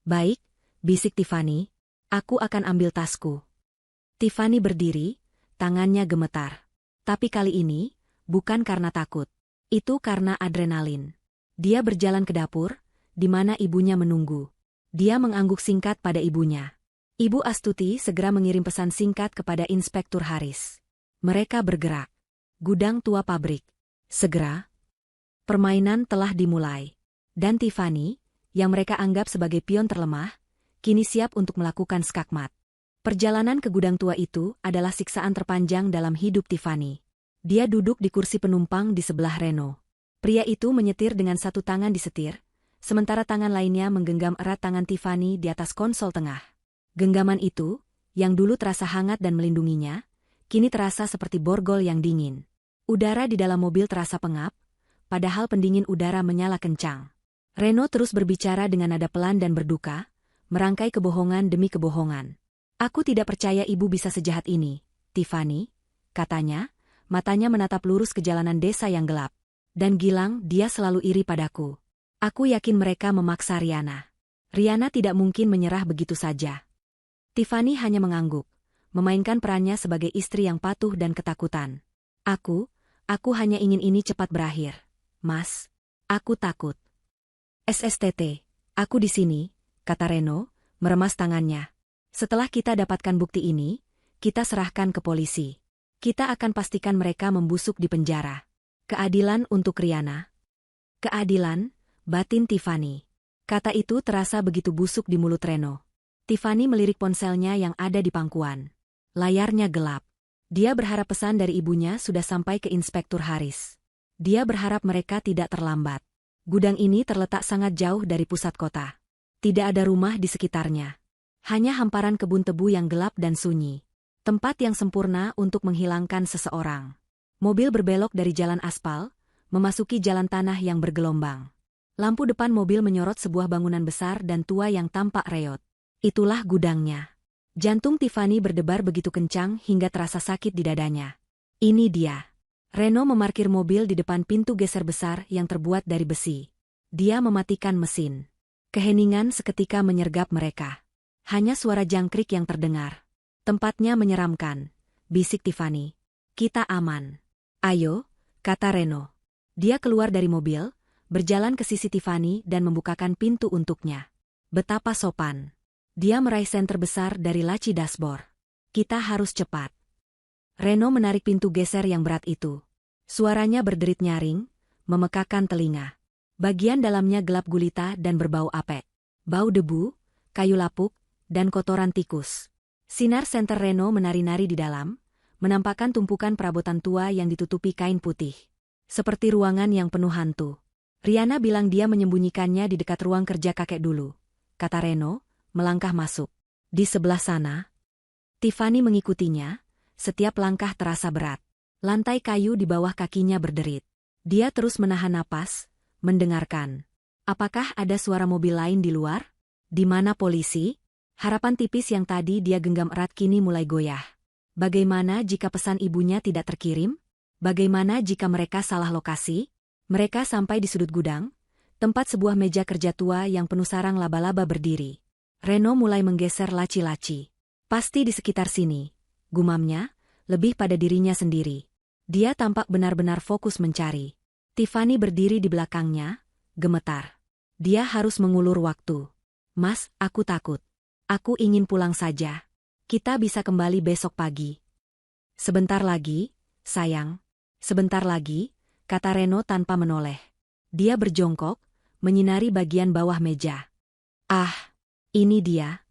Baik, bisik Tiffany. Aku akan ambil tasku. Tiffany berdiri, tangannya gemetar. Tapi kali ini, bukan karena takut. Itu karena adrenalin. Dia berjalan ke dapur, di mana ibunya menunggu. Dia mengangguk singkat pada ibunya. Ibu Astuti segera mengirim pesan singkat kepada Inspektur Haris. Mereka bergerak. Gudang tua pabrik. Segera. Permainan telah dimulai. Dan Tiffany, yang mereka anggap sebagai pion terlemah, kini siap untuk melakukan skakmat. Perjalanan ke gudang tua itu adalah siksaan terpanjang dalam hidup Tiffany. Dia duduk di kursi penumpang di sebelah Reno. Pria itu menyetir dengan satu tangan di setir, sementara tangan lainnya menggenggam erat tangan Tiffany di atas konsol tengah. Genggaman itu, yang dulu terasa hangat dan melindunginya, kini terasa seperti borgol yang dingin. Udara di dalam mobil terasa pengap, padahal pendingin udara menyala kencang. Reno terus berbicara dengan nada pelan dan berduka, merangkai kebohongan demi kebohongan. Aku tidak percaya ibu bisa sejahat ini, Tiffany, katanya, matanya menatap lurus ke jalanan desa yang gelap. Dan Gilang, dia selalu iri padaku. Aku yakin mereka memaksa Riana. Riana tidak mungkin menyerah begitu saja. Tiffany hanya mengangguk, memainkan perannya sebagai istri yang patuh dan ketakutan. Aku hanya ingin ini cepat berakhir. Mas, aku takut. SSTT, aku di sini, kata Reno, meremas tangannya. Setelah kita dapatkan bukti ini, kita serahkan ke polisi. Kita akan pastikan mereka membusuk di penjara. Keadilan untuk Riana. Keadilan, batin Tiffany. Kata itu terasa begitu busuk di mulut Reno. Tiffany melirik ponselnya yang ada di pangkuan. Layarnya gelap. Dia berharap pesan dari ibunya sudah sampai ke Inspektur Haris. Dia berharap mereka tidak terlambat. Gudang ini terletak sangat jauh dari pusat kota. Tidak ada rumah di sekitarnya. Hanya hamparan kebun tebu yang gelap dan sunyi. Tempat yang sempurna untuk menghilangkan seseorang. Mobil berbelok dari jalan aspal, memasuki jalan tanah yang bergelombang. Lampu depan mobil menyorot sebuah bangunan besar dan tua yang tampak reot. Itulah gudangnya. Jantung Tiffany berdebar begitu kencang hingga terasa sakit di dadanya. Ini dia. Reno memarkir mobil di depan pintu geser besar yang terbuat dari besi. Dia mematikan mesin. Keheningan seketika menyergap mereka. Hanya suara jangkrik yang terdengar. Tempatnya menyeramkan, bisik Tiffany. Kita aman. Ayo, kata Reno. Dia keluar dari mobil, berjalan ke sisi Tiffany dan membukakan pintu untuknya. Betapa sopan. Dia meraih senter besar dari laci dashboard. Kita harus cepat. Reno menarik pintu geser yang berat itu. Suaranya berderit nyaring, memekakan telinga. Bagian dalamnya gelap gulita dan berbau apek. Bau debu, kayu lapuk, dan kotoran tikus. Sinar senter Reno menari-nari di dalam, menampakkan tumpukan perabotan tua yang ditutupi kain putih. Seperti ruangan yang penuh hantu. Riana bilang dia menyembunyikannya di dekat ruang kerja kakek dulu, kata Reno, melangkah masuk. Di sebelah sana. Tiffany mengikutinya, setiap langkah terasa berat. Lantai kayu di bawah kakinya berderit. Dia terus menahan napas, mendengarkan. Apakah ada suara mobil lain di luar? Di mana polisi? Harapan tipis yang tadi dia genggam erat kini mulai goyah. Bagaimana jika pesan ibunya tidak terkirim? Bagaimana jika mereka salah lokasi? Mereka sampai di sudut gudang, tempat sebuah meja kerja tua yang penuh sarang laba-laba berdiri. Reno mulai menggeser laci-laci. Pasti di sekitar sini, gumamnya, lebih pada dirinya sendiri. Dia tampak benar-benar fokus mencari. Tiffany berdiri di belakangnya, gemetar. Dia harus mengulur waktu. Mas, aku takut. Aku ingin pulang saja. Kita bisa kembali besok pagi. Sebentar lagi, sayang. Sebentar lagi, kata Reno tanpa menoleh. Dia berjongkok, menyinari bagian bawah meja. Ah, ini dia.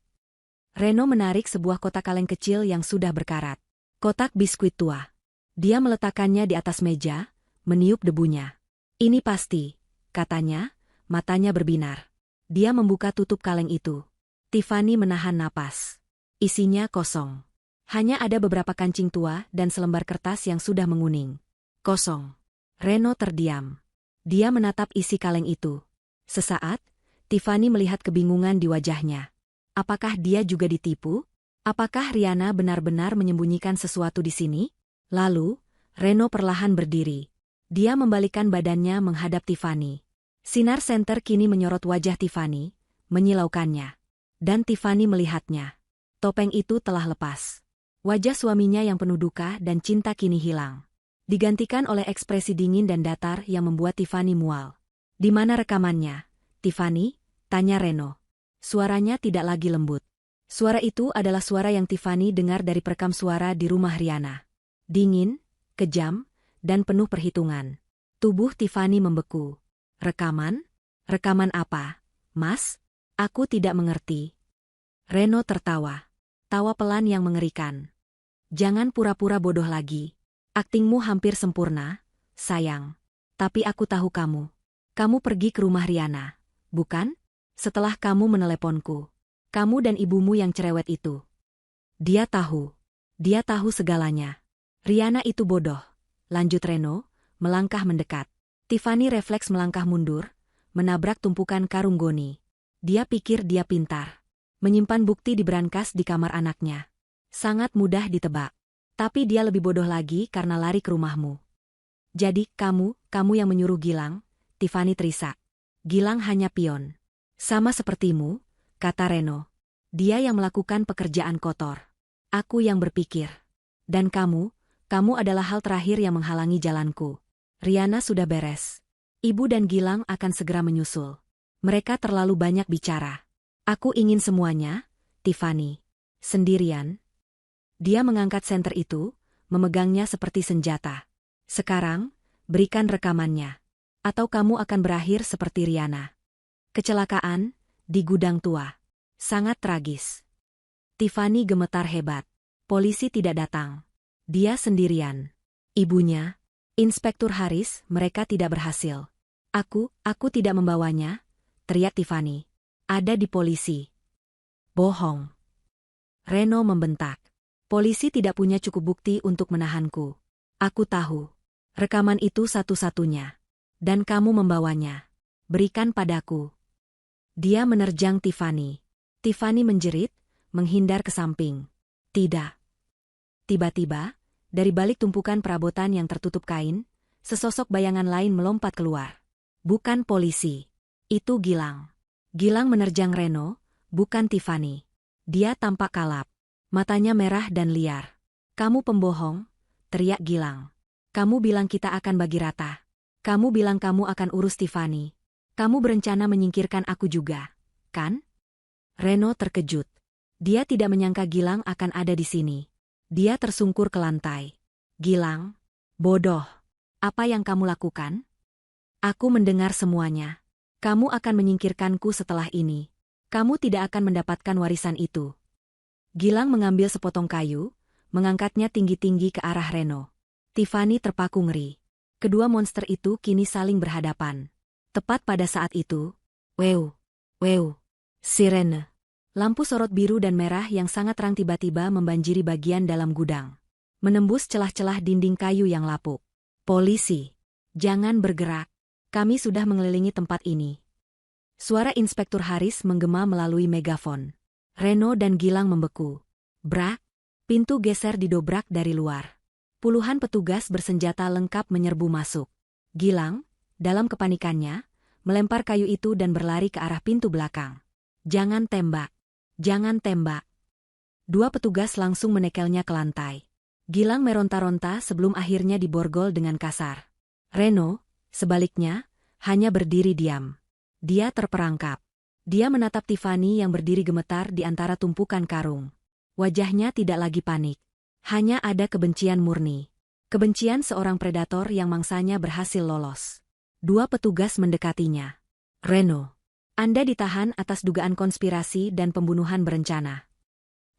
Reno menarik sebuah kotak kaleng kecil yang sudah berkarat. Kotak biskuit tua. Dia meletakkannya di atas meja, meniup debunya. Ini pasti, katanya, matanya berbinar. Dia membuka tutup kaleng itu. Tiffany menahan napas. Isinya kosong. Hanya ada beberapa kancing tua dan selembar kertas yang sudah menguning. Kosong. Reno terdiam. Dia menatap isi kaleng itu. Sesaat, Tiffany melihat kebingungan di wajahnya. Apakah dia juga ditipu? Apakah Riana benar-benar menyembunyikan sesuatu di sini? Lalu, Reno perlahan berdiri. Dia membalikkan badannya menghadap Tiffany. Sinar senter kini menyorot wajah Tiffany, menyilaukannya. Dan Tiffany melihatnya. Topeng itu telah lepas. Wajah suaminya yang penuh duka dan cinta kini hilang. Digantikan oleh ekspresi dingin dan datar yang membuat Tiffany mual. Di mana rekamannya, Tiffany? Tanya Reno. Suaranya tidak lagi lembut. Suara itu adalah suara yang Tiffany dengar dari perekam suara di rumah Riana. Dingin, kejam, dan penuh perhitungan. Tubuh Tiffany membeku. Rekaman? Rekaman apa, Mas? Aku tidak mengerti. Reno tertawa. Tawa pelan yang mengerikan. Jangan pura-pura bodoh lagi. Aktingmu hampir sempurna, sayang. Tapi aku tahu kamu. Kamu pergi ke rumah Riana, bukan? Setelah kamu meneleponku. Kamu dan ibumu yang cerewet itu. Dia tahu. Dia tahu segalanya. Riana itu bodoh. Lanjut Reno, melangkah mendekat. Tiffany refleks melangkah mundur, menabrak tumpukan karung goni. Dia pikir dia pintar. Menyimpan bukti di brankas di kamar anaknya. Sangat mudah ditebak. Tapi dia lebih bodoh lagi karena lari ke rumahmu. Jadi, kamu yang menyuruh Gilang, Tiffany terisak. Gilang hanya pion. Sama sepertimu, kata Reno. Dia yang melakukan pekerjaan kotor. Aku yang berpikir. Dan kamu adalah hal terakhir yang menghalangi jalanku. Riana sudah beres. Ibu dan Gilang akan segera menyusul. Mereka terlalu banyak bicara. Aku ingin semuanya, Tiffany. Sendirian. Dia mengangkat senter itu, memegangnya seperti senjata. Sekarang, berikan rekamannya. Atau kamu akan berakhir seperti Riana. Kecelakaan, di gudang tua. Sangat tragis. Tiffany gemetar hebat. Polisi tidak datang. Dia sendirian. Ibunya, Inspektur Haris, mereka tidak berhasil. Aku tidak membawanya, teriak Tiffany. Ada di polisi. Bohong. Reno membentak. Polisi tidak punya cukup bukti untuk menahanku. Aku tahu. Rekaman itu satu-satunya. Dan kamu membawanya. Berikan padaku. Dia menerjang Tiffany. Tiffany menjerit, menghindar ke samping. Tidak. Tiba-tiba, dari balik tumpukan perabotan yang tertutup kain, sesosok bayangan lain melompat keluar. Bukan polisi. Itu Gilang. Gilang menerjang Reno, bukan Tiffany. Dia tampak kalap. Matanya merah dan liar. Kamu pembohong, teriak Gilang. Kamu bilang kita akan bagi rata. Kamu bilang kamu akan urus Tiffany. Kamu berencana menyingkirkan aku juga, kan? Reno terkejut. Dia tidak menyangka Gilang akan ada di sini. Dia tersungkur ke lantai. Gilang, bodoh. Apa yang kamu lakukan? Aku mendengar semuanya. Kamu akan menyingkirkanku setelah ini. Kamu tidak akan mendapatkan warisan itu. Gilang mengambil sepotong kayu, mengangkatnya tinggi-tinggi ke arah Reno. Tiffany terpaku ngeri. Kedua monster itu kini saling berhadapan. Tepat pada saat itu, weu, sirene. Lampu sorot biru dan merah yang sangat terang tiba-tiba membanjiri bagian dalam gudang. Menembus celah-celah dinding kayu yang lapuk. Polisi, jangan bergerak. Kami sudah mengelilingi tempat ini. Suara Inspektur Haris menggema melalui megafon. Reno dan Gilang membeku. Brak! Pintu geser didobrak dari luar. Puluhan petugas bersenjata lengkap menyerbu masuk. Gilang, dalam kepanikannya, melempar kayu itu dan berlari ke arah pintu belakang. Jangan tembak! Jangan tembak! Dua petugas langsung menekelnya ke lantai. Gilang meronta-ronta sebelum akhirnya diborgol dengan kasar. Reno, sebaliknya, hanya berdiri diam. Dia terperangkap. Dia menatap Tiffany yang berdiri gemetar di antara tumpukan karung. Wajahnya tidak lagi panik. Hanya ada kebencian murni. Kebencian seorang predator yang mangsanya berhasil lolos. Dua petugas mendekatinya. Reno, Anda ditahan atas dugaan konspirasi dan pembunuhan berencana.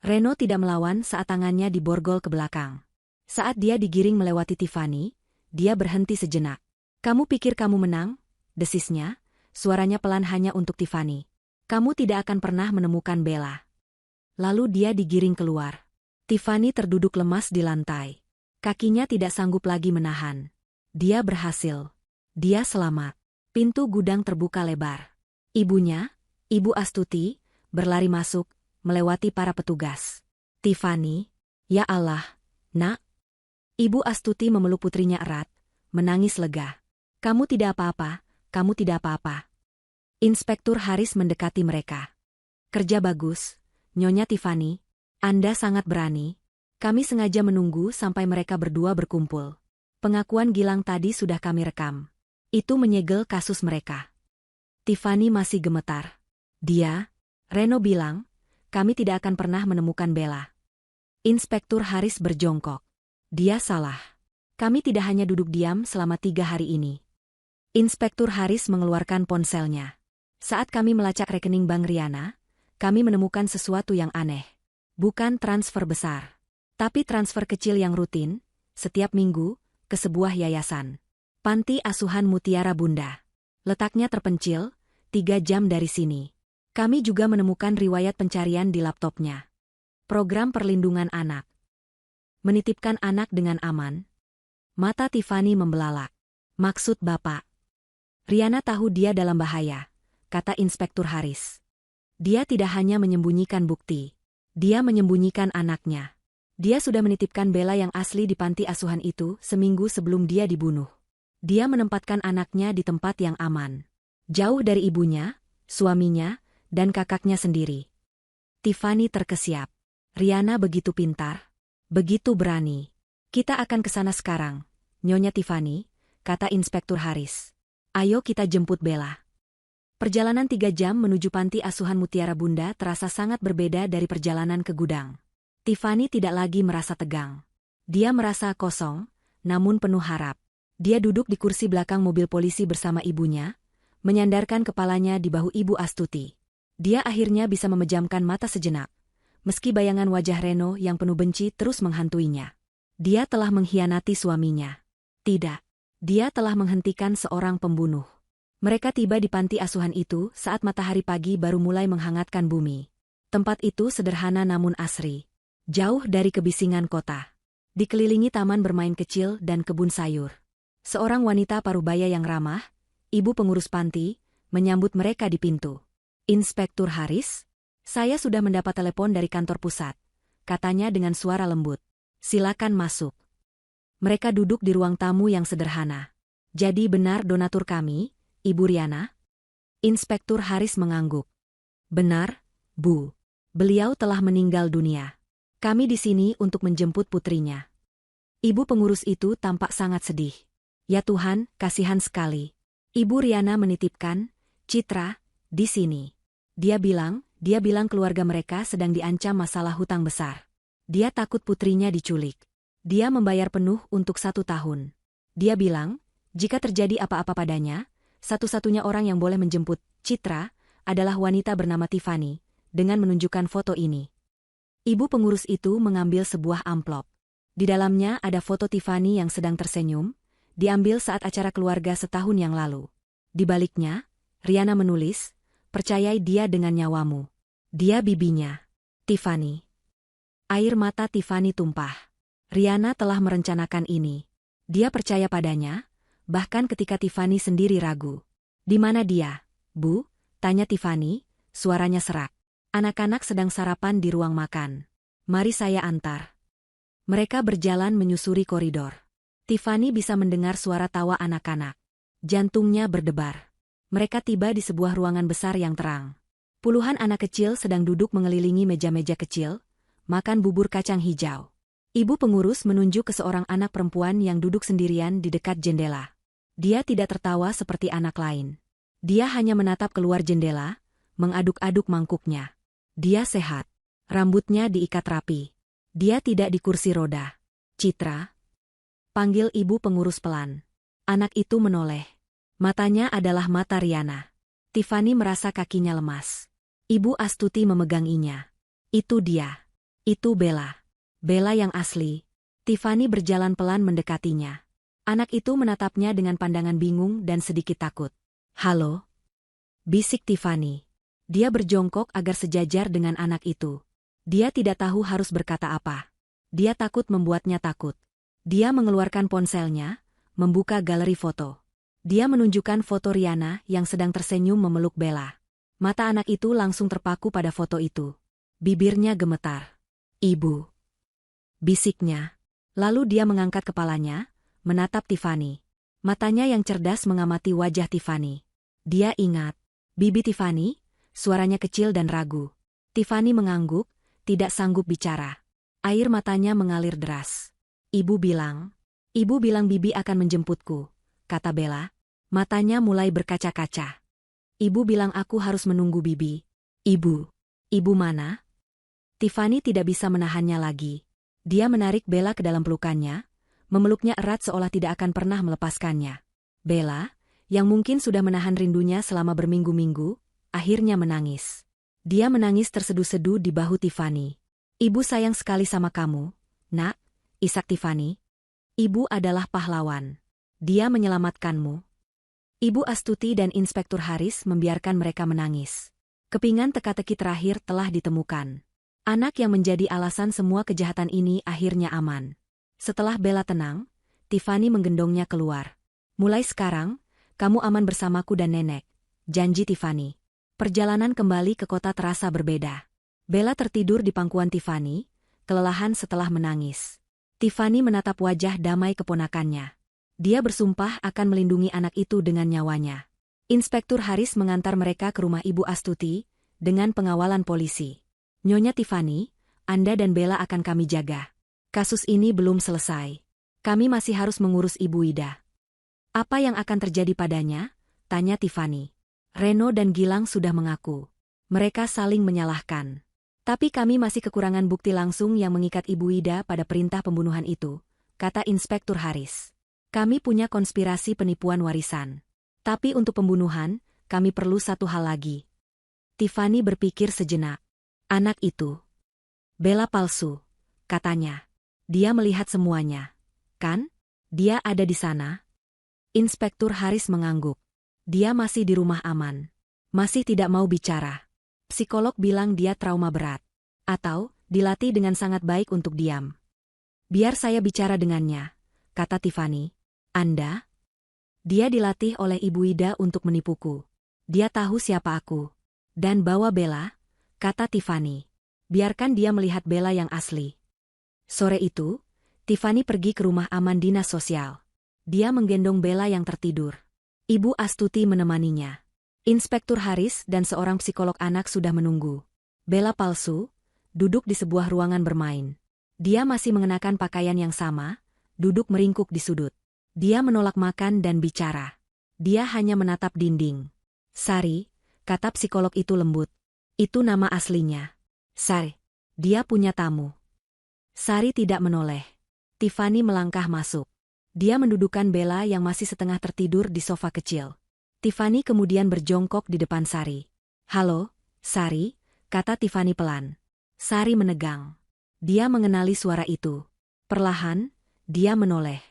Reno tidak melawan saat tangannya diborgol ke belakang. Saat dia digiring melewati Tiffany, dia berhenti sejenak. Kamu pikir kamu menang? Desisnya, suaranya pelan hanya untuk Tiffany. Kamu tidak akan pernah menemukan Bella. Lalu dia digiring keluar. Tiffany terduduk lemas di lantai. Kakinya tidak sanggup lagi menahan. Dia berhasil. Dia selamat. Pintu gudang terbuka lebar. Ibunya, Ibu Astuti, berlari masuk, melewati para petugas. Tiffany, ya Allah, nak. Ibu Astuti memeluk putrinya erat, menangis lega. Kamu tidak apa-apa, kamu tidak apa-apa. Inspektur Haris mendekati mereka. Kerja bagus, Nyonya Tiffany. Anda sangat berani. Kami sengaja menunggu sampai mereka berdua berkumpul. Pengakuan Gilang tadi sudah kami rekam. Itu menyegel kasus mereka. Tiffany masih gemetar. Reno bilang, kami tidak akan pernah menemukan Bella. Inspektur Haris berjongkok. Dia salah. Kami tidak hanya duduk diam selama 3 hari ini. Inspektur Haris mengeluarkan ponselnya. Saat kami melacak rekening Bank Riana, kami menemukan sesuatu yang aneh. Bukan transfer besar, tapi transfer kecil yang rutin, setiap minggu, ke sebuah yayasan. Panti Asuhan Mutiara Bunda. Letaknya terpencil, 3 jam dari sini. Kami juga menemukan riwayat pencarian di laptopnya. Program perlindungan anak. Menitipkan anak dengan aman. Mata Tiffany membelalak. Maksud Bapak? Riana tahu dia dalam bahaya, kata Inspektur Haris. Dia tidak hanya menyembunyikan bukti. Dia menyembunyikan anaknya. Dia sudah menitipkan Bella yang asli di panti asuhan itu seminggu sebelum dia dibunuh. Dia menempatkan anaknya di tempat yang aman. Jauh dari ibunya, suaminya, dan kakaknya sendiri. Tiffany terkesiap. Riana begitu pintar. Begitu berani. Kita akan ke sana sekarang, Nyonya Tiffany, kata Inspektur Haris. Ayo kita jemput Bella. Perjalanan 3 jam menuju panti asuhan Mutiara Bunda terasa sangat berbeda dari perjalanan ke gudang. Tiffany tidak lagi merasa tegang. Dia merasa kosong, namun penuh harap. Dia duduk di kursi belakang mobil polisi bersama ibunya, menyandarkan kepalanya di bahu Ibu Astuti. Dia akhirnya bisa memejamkan mata sejenak, meski bayangan wajah Reno yang penuh benci terus menghantuinya. Dia telah mengkhianati suaminya. Tidak, dia telah menghentikan seorang pembunuh. Mereka tiba di panti asuhan itu saat matahari pagi baru mulai menghangatkan bumi. Tempat itu sederhana namun asri. Jauh dari kebisingan kota. Dikelilingi taman bermain kecil dan kebun sayur. Seorang wanita parubaya yang ramah, ibu pengurus panti, menyambut mereka di pintu. Inspektur Haris, saya sudah mendapat telepon dari kantor pusat, katanya dengan suara lembut. Silakan masuk. Mereka duduk di ruang tamu yang sederhana. Jadi benar donatur kami, Ibu Riana? Inspektur Haris mengangguk. Benar, Bu. Beliau telah meninggal dunia. Kami di sini untuk menjemput putrinya. Ibu pengurus itu tampak sangat sedih. Ya Tuhan, kasihan sekali. Ibu Riana menitipkan, Citra, di sini. Dia bilang keluarga mereka sedang diancam masalah hutang besar. Dia takut putrinya diculik. Dia membayar penuh untuk 1 tahun. Dia bilang, jika terjadi apa-apa padanya, satu-satunya orang yang boleh menjemput Citra adalah wanita bernama Tiffany, dengan menunjukkan foto ini. Ibu pengurus itu mengambil sebuah amplop. Di dalamnya ada foto Tiffany yang sedang tersenyum, diambil saat acara keluarga setahun yang lalu. Di baliknya, Riana menulis, percayai dia dengan nyawamu. Dia bibinya. Tiffany. Air mata Tiffany tumpah. Riana telah merencanakan ini. Dia percaya padanya, bahkan ketika Tiffany sendiri ragu. Di mana dia, Bu? Tanya Tiffany, suaranya serak. Anak-anak sedang sarapan di ruang makan. Mari saya antar. Mereka berjalan menyusuri koridor. Tiffany bisa mendengar suara tawa anak-anak. Jantungnya berdebar. Mereka tiba di sebuah ruangan besar yang terang. Puluhan anak kecil sedang duduk mengelilingi meja-meja kecil, makan bubur kacang hijau. Ibu pengurus menunjuk ke seorang anak perempuan yang duduk sendirian di dekat jendela. Dia tidak tertawa seperti anak lain. Dia hanya menatap keluar jendela, mengaduk-aduk mangkuknya. Dia sehat. Rambutnya diikat rapi. Dia tidak di kursi roda. Citra, panggil ibu pengurus pelan. Anak itu menoleh. Matanya adalah mata Riana. Tiffany merasa kakinya lemas. Ibu Astuti memeganginya. Itu dia. Itu Bella. Bella yang asli. Tiffany berjalan pelan mendekatinya. Anak itu menatapnya dengan pandangan bingung dan sedikit takut. Halo? Bisik Tiffany. Dia berjongkok agar sejajar dengan anak itu. Dia tidak tahu harus berkata apa. Dia takut membuatnya takut. Dia mengeluarkan ponselnya, membuka galeri foto. Dia menunjukkan foto Riana yang sedang tersenyum memeluk Bella. Mata anak itu langsung terpaku pada foto itu. Bibirnya gemetar. Ibu. Bisiknya. Lalu dia mengangkat kepalanya, menatap Tiffany. Matanya yang cerdas mengamati wajah Tiffany. Dia ingat. Bibi Tiffany, suaranya kecil dan ragu. Tiffany mengangguk, tidak sanggup bicara. Air matanya mengalir deras. Ibu bilang Bibi akan menjemputku, kata Bella. Matanya mulai berkaca-kaca. Ibu bilang aku harus menunggu Bibi. Ibu mana? Tiffany tidak bisa menahannya lagi. Dia menarik Bella ke dalam pelukannya, memeluknya erat seolah tidak akan pernah melepaskannya. Bella, yang mungkin sudah menahan rindunya selama berminggu-minggu, akhirnya menangis. Dia menangis terseduh-seduh di bahu Tiffany. Ibu sayang sekali sama kamu, nak, isak Tiffany. Ibu adalah pahlawan. Dia menyelamatkanmu. Ibu Astuti dan Inspektur Haris membiarkan mereka menangis. Kepingan teka-teki terakhir telah ditemukan. Anak yang menjadi alasan semua kejahatan ini akhirnya aman. Setelah Bella tenang, Tiffany menggendongnya keluar. Mulai sekarang, kamu aman bersamaku dan nenek, janji Tiffany. Perjalanan kembali ke kota terasa berbeda. Bella tertidur di pangkuan Tiffany, kelelahan setelah menangis. Tiffany menatap wajah damai keponakannya. Dia bersumpah akan melindungi anak itu dengan nyawanya. Inspektur Haris mengantar mereka ke rumah Ibu Astuti, dengan pengawalan polisi. Nyonya Tiffany, Anda dan Bella akan kami jaga. Kasus ini belum selesai. Kami masih harus mengurus Ibu Ida. Apa yang akan terjadi padanya? Tanya Tiffany. Reno dan Gilang sudah mengaku. Mereka saling menyalahkan. Tapi kami masih kekurangan bukti langsung yang mengikat Ibu Ida pada perintah pembunuhan itu, kata Inspektur Haris. Kami punya konspirasi penipuan warisan. Tapi untuk pembunuhan, kami perlu satu hal lagi. Tiffany berpikir sejenak. Anak itu. Bella palsu, katanya. Dia melihat semuanya. Kan? Dia ada di sana. Inspektur Haris mengangguk. Dia masih di rumah aman. Masih tidak mau bicara. Psikolog bilang dia trauma berat. Atau, dilatih dengan sangat baik untuk diam. Biar saya bicara dengannya, kata Tiffany. Anda? Dia dilatih oleh Ibu Ida untuk menipuku. Dia tahu siapa aku. Dan bawa Bella, kata Tiffany. Biarkan dia melihat Bella yang asli. Sore itu, Tiffany pergi ke rumah aman dinas sosial. Dia menggendong Bella yang tertidur. Ibu Astuti menemaninya. Inspektur Haris dan seorang psikolog anak sudah menunggu. Bella palsu, duduk di sebuah ruangan bermain. Dia masih mengenakan pakaian yang sama, duduk meringkuk di sudut. Dia menolak makan dan bicara. Dia hanya menatap dinding. Sari, kata psikolog itu lembut. Itu nama aslinya. Sari. Dia punya tamu. Sari tidak menoleh. Tiffany melangkah masuk. Dia mendudukkan Bella yang masih setengah tertidur di sofa kecil. Tiffany kemudian berjongkok di depan Sari. Halo, Sari, kata Tiffany pelan. Sari menegang. Dia mengenali suara itu. Perlahan, dia menoleh.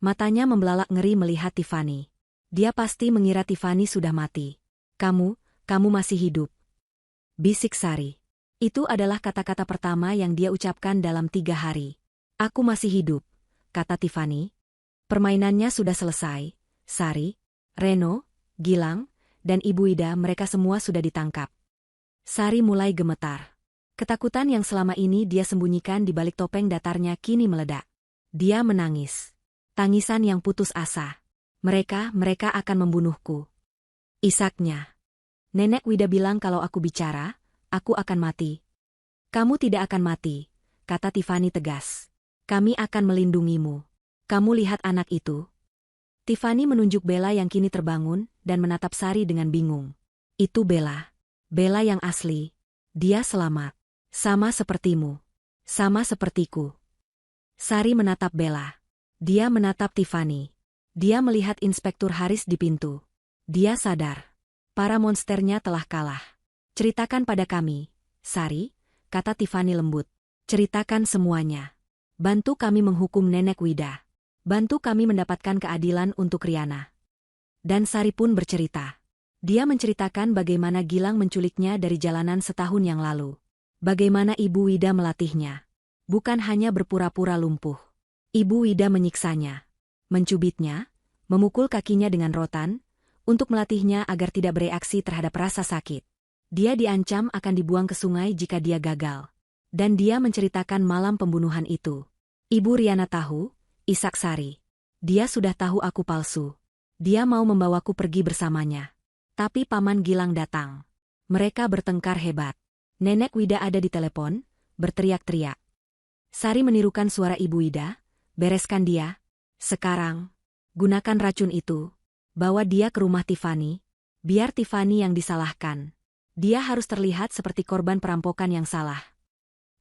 Matanya membelalak ngeri melihat Tiffany. Dia pasti mengira Tiffany sudah mati. Kamu masih hidup. Bisik Sari. Itu adalah kata-kata pertama yang dia ucapkan dalam 3 hari. Aku masih hidup, kata Tiffany. Permainannya sudah selesai. Sari, Reno, Gilang, dan Ibu Ida mereka semua sudah ditangkap. Sari mulai gemetar. Ketakutan yang selama ini dia sembunyikan di balik topeng datarnya kini meledak. Dia menangis. Tangisan yang putus asa. Mereka akan membunuhku. Isaknya. Nenek Wida bilang kalau aku bicara, aku akan mati. Kamu tidak akan mati, kata Tiffany tegas. Kami akan melindungimu. Kamu lihat anak itu? Tiffany menunjuk Bella yang kini terbangun dan menatap Sari dengan bingung. Itu Bella. Bella yang asli. Dia selamat. Sama sepertimu. Sama sepertiku. Sari menatap Bella. Dia menatap Tiffany. Dia melihat Inspektur Haris di pintu. Dia sadar. Para monsternya telah kalah. Ceritakan pada kami, Sari, kata Tiffany lembut. Ceritakan semuanya. Bantu kami menghukum Nenek Wida. Bantu kami mendapatkan keadilan untuk Riana. Dan Sari pun bercerita. Dia menceritakan bagaimana Gilang menculiknya dari jalanan setahun yang lalu. Bagaimana Ibu Wida melatihnya. Bukan hanya berpura-pura lumpuh. Ibu Wida menyiksanya. Mencubitnya, memukul kakinya dengan rotan, untuk melatihnya agar tidak bereaksi terhadap rasa sakit. Dia diancam akan dibuang ke sungai jika dia gagal. Dan dia menceritakan malam pembunuhan itu. Ibu Riana tahu, Isak Sari. Dia sudah tahu aku palsu. Dia mau membawaku pergi bersamanya. Tapi Paman Gilang datang. Mereka bertengkar hebat. Nenek Wida ada di telepon, berteriak-teriak. Sari menirukan suara Ibu Wida, bereskan dia. Sekarang, gunakan racun itu. Bawa dia ke rumah Tiffany. Biar Tiffany yang disalahkan. Dia harus terlihat seperti korban perampokan yang salah.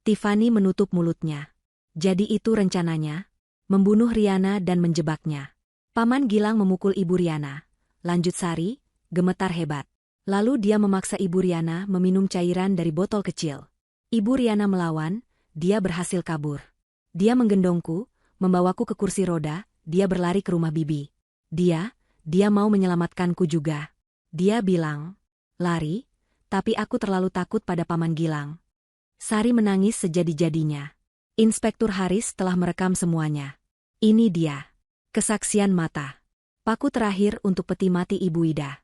Tiffany menutup mulutnya. Jadi itu rencananya? Membunuh Riana dan menjebaknya. Paman Gilang memukul Ibu Riana. Lanjut Sari, gemetar hebat. Lalu dia memaksa Ibu Riana meminum cairan dari botol kecil. Ibu Riana melawan, dia berhasil kabur. Dia menggendongku, membawaku ke kursi roda, dia berlari ke rumah bibi. Dia mau menyelamatkanku juga. Dia bilang, lari, tapi aku terlalu takut pada Paman Gilang. Sari menangis sejadi-jadinya. Inspektur Haris telah merekam semuanya. Ini dia. Kesaksian mata. Paku terakhir untuk peti mati Ibu Wida.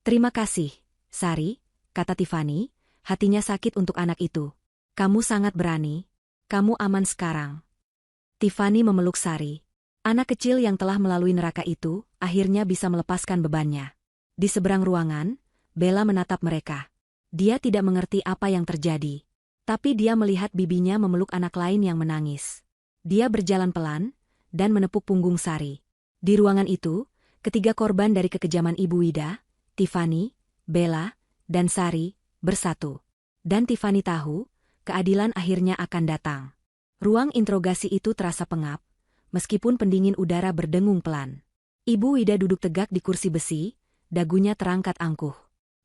Terima kasih, Sari, kata Tiffany, hatinya sakit untuk anak itu. Kamu sangat berani. Kamu aman sekarang. Tiffany memeluk Sari. Anak kecil yang telah melalui neraka itu, akhirnya bisa melepaskan bebannya. Di seberang ruangan, Bella menatap mereka. Dia tidak mengerti apa yang terjadi. Tapi dia melihat bibinya memeluk anak lain yang menangis. Dia berjalan pelan, dan menepuk punggung Sari. Di ruangan itu, ketiga korban dari kekejaman Ibu Wida, Tiffany, Bella, dan Sari, bersatu. Dan Tiffany tahu, keadilan akhirnya akan datang. Ruang interogasi itu terasa pengap, meskipun pendingin udara berdengung pelan. Ibu Wida duduk tegak di kursi besi, dagunya terangkat angkuh.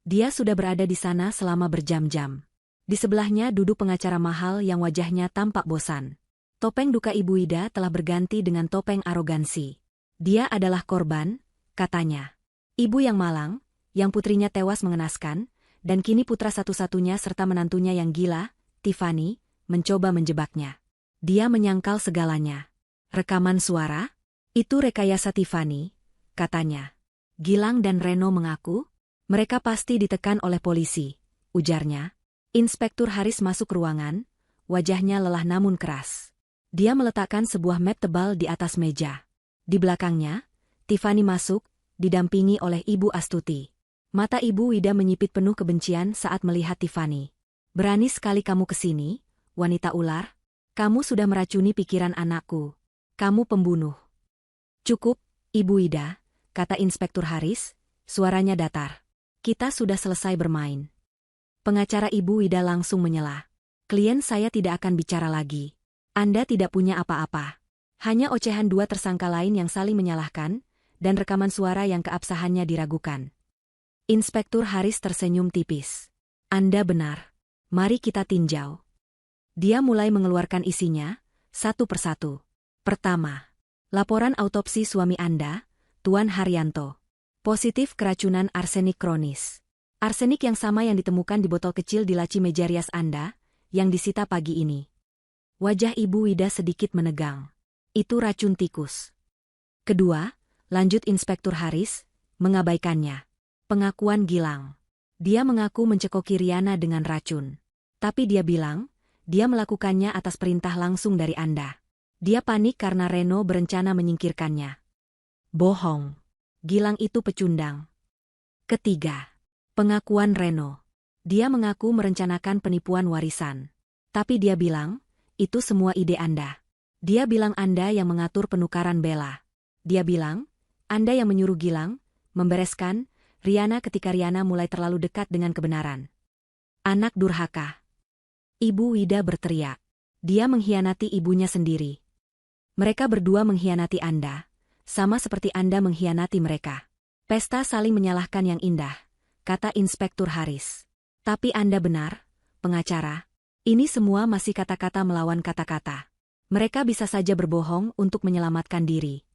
Dia sudah berada di sana selama berjam-jam. Di sebelahnya duduk pengacara mahal yang wajahnya tampak bosan. Topeng duka Ibu Wida telah berganti dengan topeng arogansi. Dia adalah korban, katanya. Ibu yang malang, yang putrinya tewas mengenaskan, dan kini putra satu-satunya serta menantunya yang gila, Tiffany, mencoba menjebaknya. Dia menyangkal segalanya. Rekaman suara? Itu rekayasa Tiffany, katanya. Gilang dan Reno mengaku, mereka pasti ditekan oleh polisi, ujarnya. Inspektur Haris masuk ruangan, wajahnya lelah namun keras. Dia meletakkan sebuah map tebal di atas meja. Di belakangnya, Tiffany masuk, didampingi oleh Ibu Astuti. Mata Ibu Wida menyipit penuh kebencian saat melihat Tiffany. Berani sekali kamu kesini, wanita ular. Kamu sudah meracuni pikiran anakku. Kamu pembunuh. Cukup, Ibu Wida, kata Inspektur Haris, suaranya datar. Kita sudah selesai bermain. Pengacara Ibu Wida langsung menyela. Klien saya tidak akan bicara lagi. Anda tidak punya apa-apa. Hanya ocehan dua tersangka lain yang saling menyalahkan, dan rekaman suara yang keabsahannya diragukan. Inspektur Haris tersenyum tipis. Anda benar. Mari kita tinjau. Dia mulai mengeluarkan isinya, satu persatu. Pertama, laporan autopsi suami Anda, Tuan Haryanto. Positif keracunan arsenik kronis. Arsenik yang sama yang ditemukan di botol kecil di laci meja rias Anda, yang disita pagi ini. Wajah Ibu Wida sedikit menegang. Itu racun tikus. Kedua, lanjut Inspektur Haris, mengabaikannya. Pengakuan Gilang. Dia mengaku mencekoki Riana dengan racun. Tapi dia bilang, dia melakukannya atas perintah langsung dari Anda. Dia panik karena Reno berencana menyingkirkannya. Bohong. Gilang itu pecundang. Ketiga, pengakuan Reno. Dia mengaku merencanakan penipuan warisan. Tapi dia bilang, itu semua ide Anda. Dia bilang Anda yang mengatur penukaran Bella. Dia bilang, Anda yang menyuruh Gilang membereskan Riana ketika Riana mulai terlalu dekat dengan kebenaran. Anak durhaka. Ibu Wida berteriak. Dia mengkhianati ibunya sendiri. Mereka berdua mengkhianati Anda, sama seperti Anda mengkhianati mereka. Pesta saling menyalahkan yang indah, kata Inspektur Haris. Tapi Anda benar, pengacara. Ini semua masih kata-kata melawan kata-kata. Mereka bisa saja berbohong untuk menyelamatkan diri.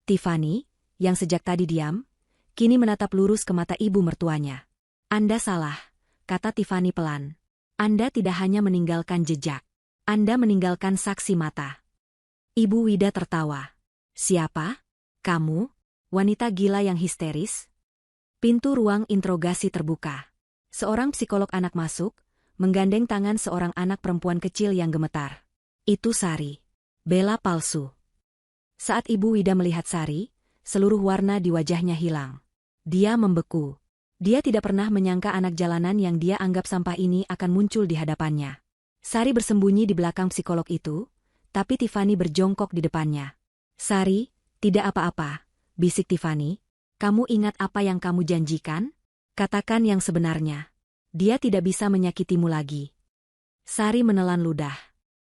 Tiffany, yang sejak tadi diam, kini menatap lurus ke mata ibu mertuanya. Anda salah, kata Tiffany pelan. Anda tidak hanya meninggalkan jejak. Anda meninggalkan saksi mata. Ibu Wida tertawa. Siapa? Kamu? Wanita gila yang histeris? Pintu ruang interogasi terbuka. Seorang psikolog anak masuk, menggandeng tangan seorang anak perempuan kecil yang gemetar. Itu Sari. Bella palsu. Saat Ibu Wida melihat Sari, seluruh warna di wajahnya hilang. Dia membeku. Dia tidak pernah menyangka anak jalanan yang dia anggap sampah ini akan muncul di hadapannya. Sari bersembunyi di belakang psikolog itu, tapi Tiffany berjongkok di depannya. Sari, tidak apa-apa, bisik Tiffany. Kamu ingat apa yang kamu janjikan? Katakan yang sebenarnya. Dia tidak bisa menyakitimu lagi. Sari menelan ludah.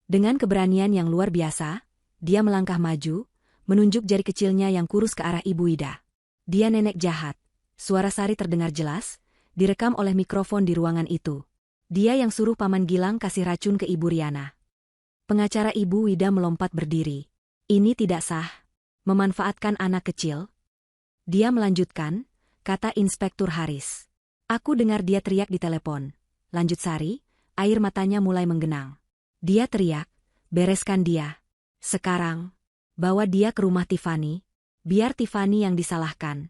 Dengan keberanian yang luar biasa, dia melangkah maju, menunjuk jari kecilnya yang kurus ke arah Ibu Wida. Dia nenek jahat. Suara Sari terdengar jelas, direkam oleh mikrofon di ruangan itu. Dia yang suruh Paman Gilang kasih racun ke Ibu Riana. Pengacara Ibu Wida melompat berdiri. Ini tidak sah. Memanfaatkan anak kecil. Dia melanjutkan, kata Inspektur Haris. Aku dengar dia teriak di telepon. Lanjut Sari, air matanya mulai menggenang. Dia teriak, bereskan dia. Sekarang, bawa dia ke rumah Tiffany. Biar Tiffany yang disalahkan.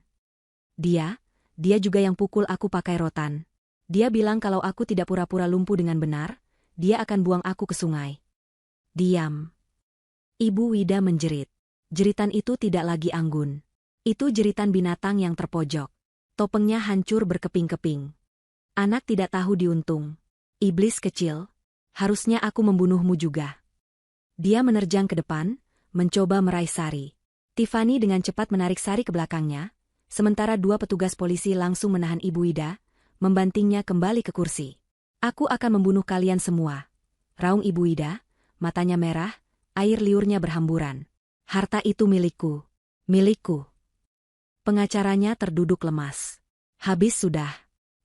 Dia juga yang pukul aku pakai rotan. Dia bilang kalau aku tidak pura-pura lumpuh dengan benar, dia akan buang aku ke sungai. Diam. Ibu Wida menjerit. Jeritan itu tidak lagi anggun. Itu jeritan binatang yang terpojok. Topengnya hancur berkeping-keping. Anak tidak tahu diuntung. Iblis kecil. Harusnya aku membunuhmu juga. Dia menerjang ke depan, mencoba meraih Sari. Tiffany dengan cepat menarik Sari ke belakangnya, sementara dua petugas polisi langsung menahan Ibu Wida, membantingnya kembali ke kursi. Aku akan membunuh kalian semua. Raung Ibu Wida, matanya merah, air liurnya berhamburan. Harta itu milikku. Milikku. Pengacaranya terduduk lemas. Habis sudah.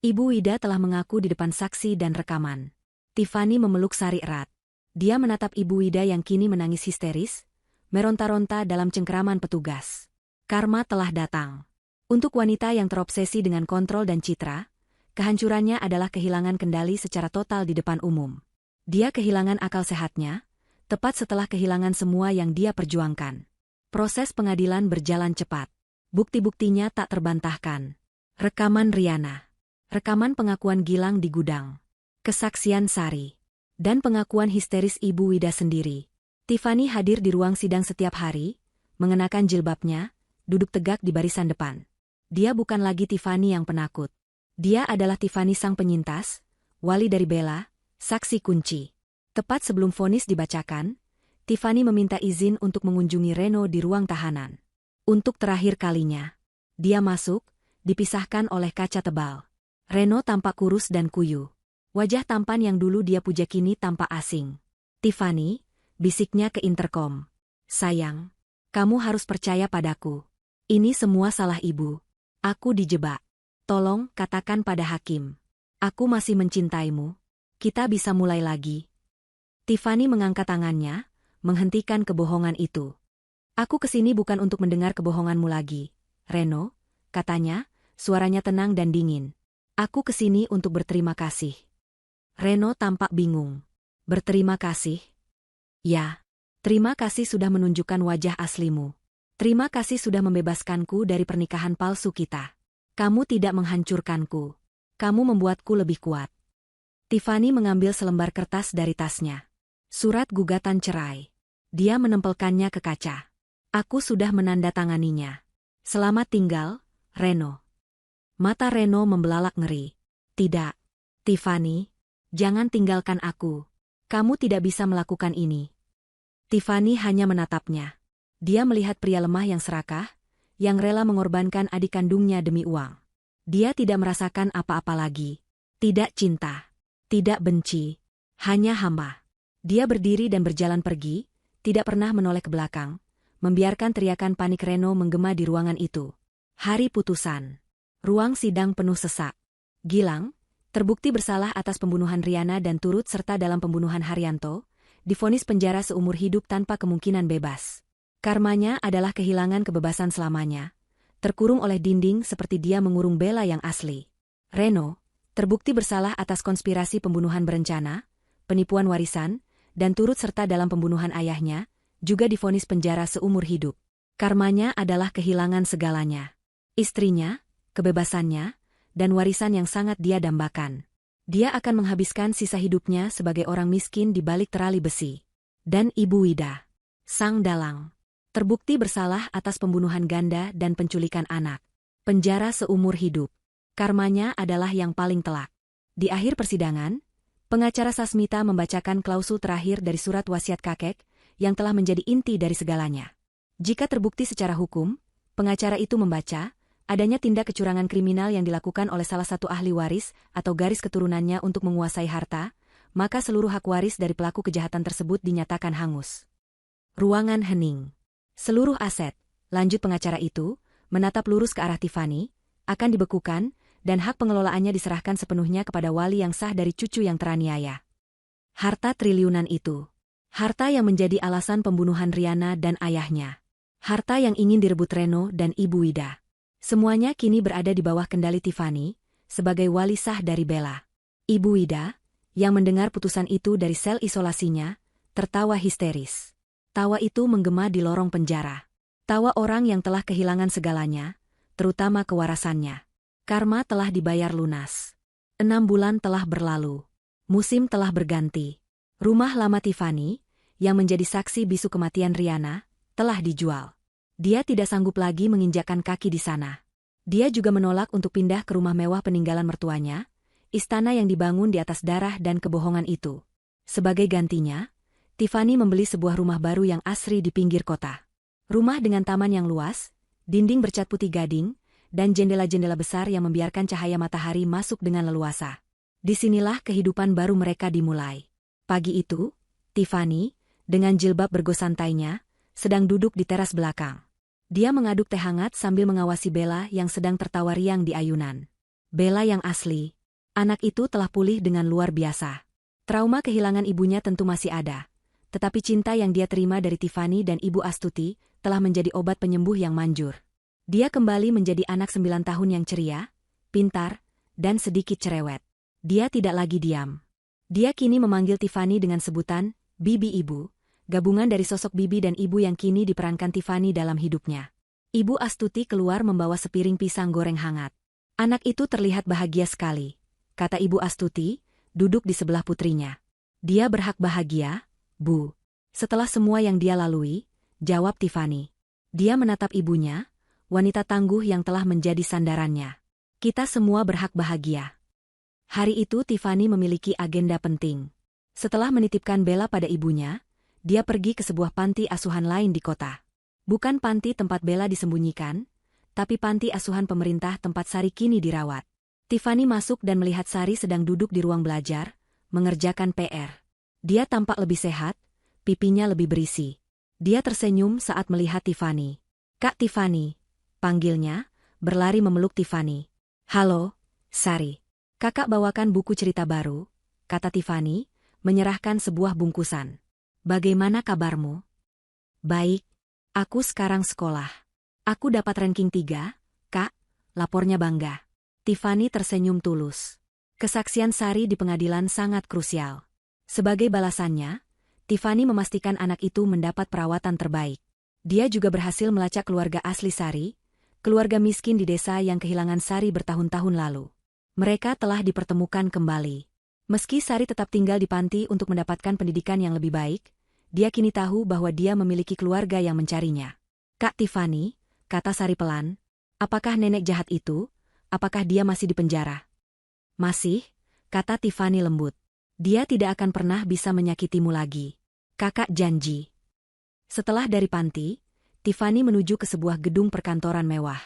Ibu Wida telah mengaku di depan saksi dan rekaman. Tiffany memeluk Sari erat. Dia menatap Ibu Wida yang kini menangis histeris, meronta-ronta dalam cengkeraman petugas. Karma telah datang. Untuk wanita yang terobsesi dengan kontrol dan citra, kehancurannya adalah kehilangan kendali secara total di depan umum. Dia kehilangan akal sehatnya, tepat setelah kehilangan semua yang dia perjuangkan. Proses pengadilan berjalan cepat. Bukti-buktinya tak terbantahkan. Rekaman Riana. Rekaman pengakuan Gilang di gudang. Kesaksian Sari. Dan pengakuan histeris Ibu Wida sendiri. Tiffany hadir di ruang sidang setiap hari, mengenakan jilbabnya, duduk tegak di barisan depan. Dia bukan lagi Tiffany yang penakut. Dia adalah Tiffany sang penyintas, wali dari Bella, saksi kunci. Tepat sebelum vonis dibacakan, Tiffany meminta izin untuk mengunjungi Reno di ruang tahanan. Untuk terakhir kalinya, dia masuk, dipisahkan oleh kaca tebal. Reno tampak kurus dan kuyu. Wajah tampan yang dulu dia puja kini tampak asing. Tiffany, bisiknya ke interkom. Sayang, kamu harus percaya padaku. Ini semua salah ibu. Aku dijebak. Tolong katakan pada hakim. Aku masih mencintaimu. Kita bisa mulai lagi. Tiffany mengangkat tangannya, menghentikan kebohongan itu. Aku kesini bukan untuk mendengar kebohonganmu lagi, Reno, katanya, suaranya tenang dan dingin. Aku kesini untuk berterima kasih. Reno tampak bingung. Berterima kasih? Ya. Terima kasih sudah menunjukkan wajah aslimu. Terima kasih sudah membebaskanku dari pernikahan palsu kita. Kamu tidak menghancurkanku. Kamu membuatku lebih kuat. Tiffany mengambil selembar kertas dari tasnya. Surat gugatan cerai. Dia menempelkannya ke kaca. Aku sudah menandatanganinya. Selamat tinggal, Reno. Mata Reno membelalak ngeri. Tidak. Tiffany, jangan tinggalkan aku. Kamu tidak bisa melakukan ini. Tiffany hanya menatapnya. Dia melihat pria lemah yang serakah, yang rela mengorbankan adik kandungnya demi uang. Dia tidak merasakan apa-apa lagi. Tidak cinta. Tidak benci. Hanya hamba. Dia berdiri dan berjalan pergi, tidak pernah menoleh ke belakang, membiarkan teriakan panik Reno menggema di ruangan itu. Hari putusan. Ruang sidang penuh sesak. Gilang, terbukti bersalah atas pembunuhan Riana dan turut serta dalam pembunuhan Haryanto, divonis penjara seumur hidup tanpa kemungkinan bebas. Karmanya adalah kehilangan kebebasan selamanya, terkurung oleh dinding seperti dia mengurung Bella yang asli. Reno, terbukti bersalah atas konspirasi pembunuhan berencana, penipuan warisan, dan turut serta dalam pembunuhan ayahnya, juga divonis penjara seumur hidup. Karmanya adalah kehilangan segalanya. Istrinya, kebebasannya, dan warisan yang sangat dia dambakan. Dia akan menghabiskan sisa hidupnya sebagai orang miskin di balik terali besi. Dan Ibu Wida, sang dalang, terbukti bersalah atas pembunuhan ganda dan penculikan anak. Penjara seumur hidup. Karmanya adalah yang paling telak. Di akhir persidangan, pengacara Sasmita membacakan klausul terakhir dari surat wasiat kakek, yang telah menjadi inti dari segalanya. Jika terbukti secara hukum, pengacara itu membaca, adanya tindak kecurangan kriminal yang dilakukan oleh salah satu ahli waris atau garis keturunannya untuk menguasai harta, maka seluruh hak waris dari pelaku kejahatan tersebut dinyatakan hangus. Ruangan hening. Seluruh aset, lanjut pengacara itu, menatap lurus ke arah Tiffany, akan dibekukan, dan hak pengelolaannya diserahkan sepenuhnya kepada wali yang sah dari cucu yang teraniaya. Harta triliunan itu. Harta yang menjadi alasan pembunuhan Riana dan ayahnya. Harta yang ingin direbut Reno dan Ibu Wida. Semuanya kini berada di bawah kendali Tiffany, sebagai wali sah dari Bella. Ibu Wida, yang mendengar putusan itu dari sel isolasinya, tertawa histeris. Tawa itu menggema di lorong penjara. Tawa orang yang telah kehilangan segalanya, terutama kewarasannya. Karma telah dibayar lunas. 6 bulan telah berlalu. Musim telah berganti. Rumah lama Tiffany, yang menjadi saksi bisu kematian Riana, telah dijual. Dia tidak sanggup lagi menginjakkan kaki di sana. Dia juga menolak untuk pindah ke rumah mewah peninggalan mertuanya, istana yang dibangun di atas darah dan kebohongan itu. Sebagai gantinya, Tiffany membeli sebuah rumah baru yang asri di pinggir kota. Rumah dengan taman yang luas, dinding bercat putih gading, dan jendela-jendela besar yang membiarkan cahaya matahari masuk dengan leluasa. Disinilah kehidupan baru mereka dimulai. Pagi itu, Tiffany, dengan jilbab bergosantainya, sedang duduk di teras belakang. Dia mengaduk teh hangat sambil mengawasi Bella yang sedang tertawa riang di ayunan. Bella yang asli. Anak itu telah pulih dengan luar biasa. Trauma kehilangan ibunya tentu masih ada. Tetapi cinta yang dia terima dari Tiffany dan Ibu Astuti telah menjadi obat penyembuh yang manjur. Dia kembali menjadi anak 9 tahun yang ceria, pintar, dan sedikit cerewet. Dia tidak lagi diam. Dia kini memanggil Tiffany dengan sebutan, Bibi Ibu, gabungan dari sosok bibi dan ibu yang kini diperankan Tiffany dalam hidupnya. Ibu Astuti keluar membawa sepiring pisang goreng hangat. Anak itu terlihat bahagia sekali, kata Ibu Astuti, duduk di sebelah putrinya. Dia berhak bahagia, Bu. Setelah semua yang dia lalui, jawab Tiffany. Dia menatap ibunya, wanita tangguh yang telah menjadi sandarannya. Kita semua berhak bahagia. Hari itu Tiffany memiliki agenda penting. Setelah menitipkan Bella pada ibunya, dia pergi ke sebuah panti asuhan lain di kota. Bukan panti tempat Bella disembunyikan, tapi panti asuhan pemerintah tempat Sari kini dirawat. Tiffany masuk dan melihat Sari sedang duduk di ruang belajar, mengerjakan PR. Dia tampak lebih sehat, pipinya lebih berisi. Dia tersenyum saat melihat Tiffany. Kak Tiffany, panggilnya, berlari memeluk Tiffany. Halo, Sari. Kakak bawakan buku cerita baru, kata Tiffany, menyerahkan sebuah bungkusan. Bagaimana kabarmu? Baik, aku sekarang sekolah. Aku dapat ranking 3, Kak, lapornya bangga. Tiffany tersenyum tulus. Kesaksian Sari di pengadilan sangat krusial. Sebagai balasannya, Tiffany memastikan anak itu mendapat perawatan terbaik. Dia juga berhasil melacak keluarga asli Sari, keluarga miskin di desa yang kehilangan Sari bertahun-tahun lalu. Mereka telah dipertemukan kembali. Meski Sari tetap tinggal di panti untuk mendapatkan pendidikan yang lebih baik, dia kini tahu bahwa dia memiliki keluarga yang mencarinya. "Kak Tiffany," kata Sari pelan, "apakah nenek jahat itu? Apakah dia masih di penjara?" "Masih," kata Tiffany lembut. "Dia tidak akan pernah bisa menyakitimu lagi. Kakak janji." Setelah dari panti, Tiffany menuju ke sebuah gedung perkantoran mewah.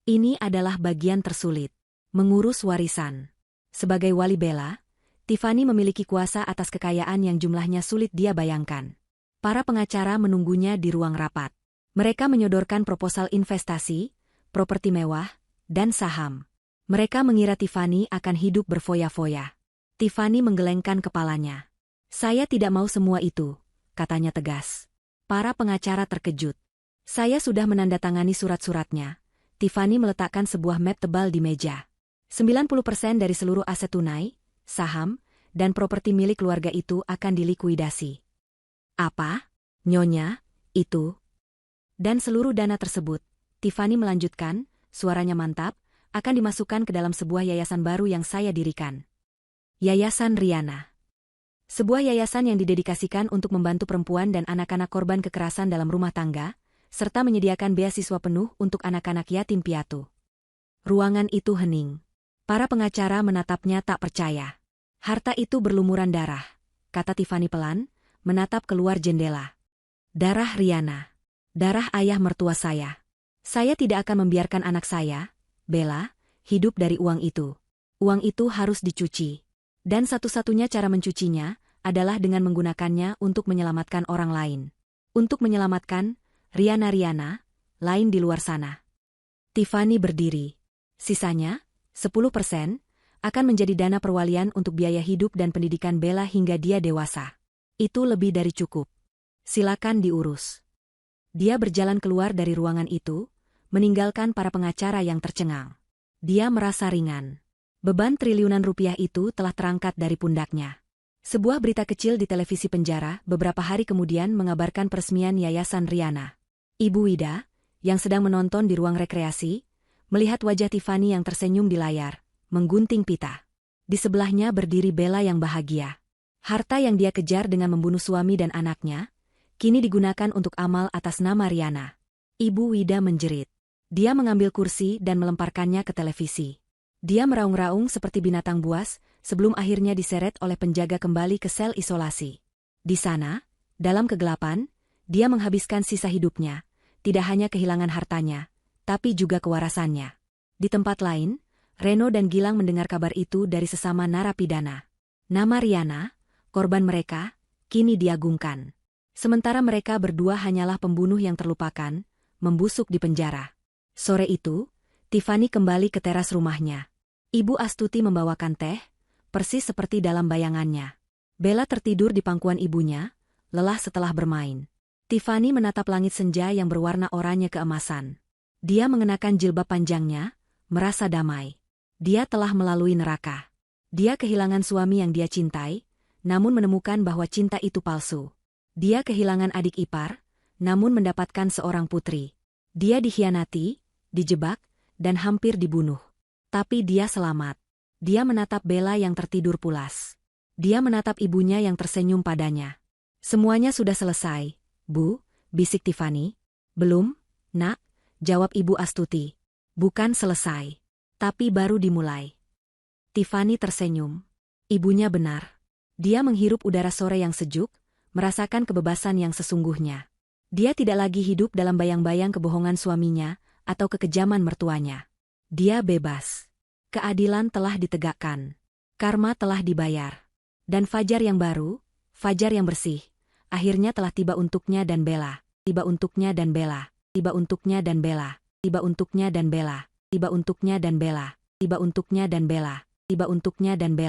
Ini adalah bagian tersulit. Mengurus warisan. Sebagai wali Bella, Tiffany memiliki kuasa atas kekayaan yang jumlahnya sulit dia bayangkan. Para pengacara menunggunya di ruang rapat. Mereka menyodorkan proposal investasi, properti mewah, dan saham. Mereka mengira Tiffany akan hidup berfoya-foya. Tiffany menggelengkan kepalanya. "Saya tidak mau semua itu," katanya tegas. Para pengacara terkejut. "Saya sudah menandatangani surat-suratnya." Tiffany meletakkan sebuah map tebal di meja. 90% dari seluruh aset tunai, saham, dan properti milik keluarga itu akan dilikuidasi. "Apa? Nyonya, itu?" "Dan seluruh dana tersebut," Tiffany melanjutkan, suaranya mantap, "akan dimasukkan ke dalam sebuah yayasan baru yang saya dirikan. Yayasan Riana. Sebuah yayasan yang didedikasikan untuk membantu perempuan dan anak-anak korban kekerasan dalam rumah tangga, serta menyediakan beasiswa penuh untuk anak-anak yatim piatu." Ruangan itu hening. Para pengacara menatapnya tak percaya. "Harta itu berlumuran darah," kata Tiffany pelan, menatap keluar jendela. "Darah Riana. Darah ayah mertua saya. Saya tidak akan membiarkan anak saya, Bella, hidup dari uang itu. Uang itu harus dicuci. Dan satu-satunya cara mencucinya adalah dengan menggunakannya untuk menyelamatkan orang lain. Untuk menyelamatkan Riana lain di luar sana." Tiffany berdiri. "Sisanya, 10%, akan menjadi dana perwalian untuk biaya hidup dan pendidikan Bella hingga dia dewasa. Itu lebih dari cukup. Silakan diurus." Dia berjalan keluar dari ruangan itu, meninggalkan para pengacara yang tercengang. Dia merasa ringan. Beban triliunan rupiah itu telah terangkat dari pundaknya. Sebuah berita kecil di televisi penjara beberapa hari kemudian mengabarkan peresmian Yayasan Riana. Ibu Wida, yang sedang menonton di ruang rekreasi, melihat wajah Tiffany yang tersenyum di layar, menggunting pita. Di sebelahnya berdiri Bella yang bahagia. Harta yang dia kejar dengan membunuh suami dan anaknya, kini digunakan untuk amal atas nama Riana. Ibu Wida menjerit. Dia mengambil kursi dan melemparkannya ke televisi. Dia meraung-raung seperti binatang buas, sebelum akhirnya diseret oleh penjaga kembali ke sel isolasi. Di sana, dalam kegelapan, dia menghabiskan sisa hidupnya, tidak hanya kehilangan hartanya, tapi juga kewarasannya. Di tempat lain, Reno dan Gilang mendengar kabar itu dari sesama narapidana. Nama Riana, korban mereka, kini diagungkan. Sementara mereka berdua hanyalah pembunuh yang terlupakan, membusuk di penjara. Sore itu, Tiffany kembali ke teras rumahnya. Ibu Astuti membawakan teh, persis seperti dalam bayangannya. Bella tertidur di pangkuan ibunya, lelah setelah bermain. Tiffany menatap langit senja yang berwarna oranye keemasan. Dia mengenakan jilbab panjangnya, merasa damai. Dia telah melalui neraka. Dia kehilangan suami yang dia cintai, namun menemukan bahwa cinta itu palsu. Dia kehilangan adik ipar, namun mendapatkan seorang putri. Dia dikhianati, dijebak, dan hampir dibunuh. Tapi dia selamat. Dia menatap Bella yang tertidur pulas. Dia menatap ibunya yang tersenyum padanya. "Semuanya sudah selesai, Bu," bisik Tiffany. "Belum, Nak," jawab Ibu Astuti. "Bukan selesai, tapi baru dimulai." Tiffany tersenyum. Ibunya benar. Dia menghirup udara sore yang sejuk, merasakan kebebasan yang sesungguhnya. Dia tidak lagi hidup dalam bayang-bayang kebohongan suaminya atau kekejaman mertuanya. Dia bebas. Keadilan telah ditegakkan. Karma telah dibayar. Dan fajar yang baru, fajar yang bersih, akhirnya telah tiba untuknya dan Bella. Tiba untuknya dan Bella. Tiba untuknya dan Bella. Tiba untuknya dan Bella. Tiba untuknya dan Bella. Tiba untuknya dan Bella. Tiba untuknya dan Bella.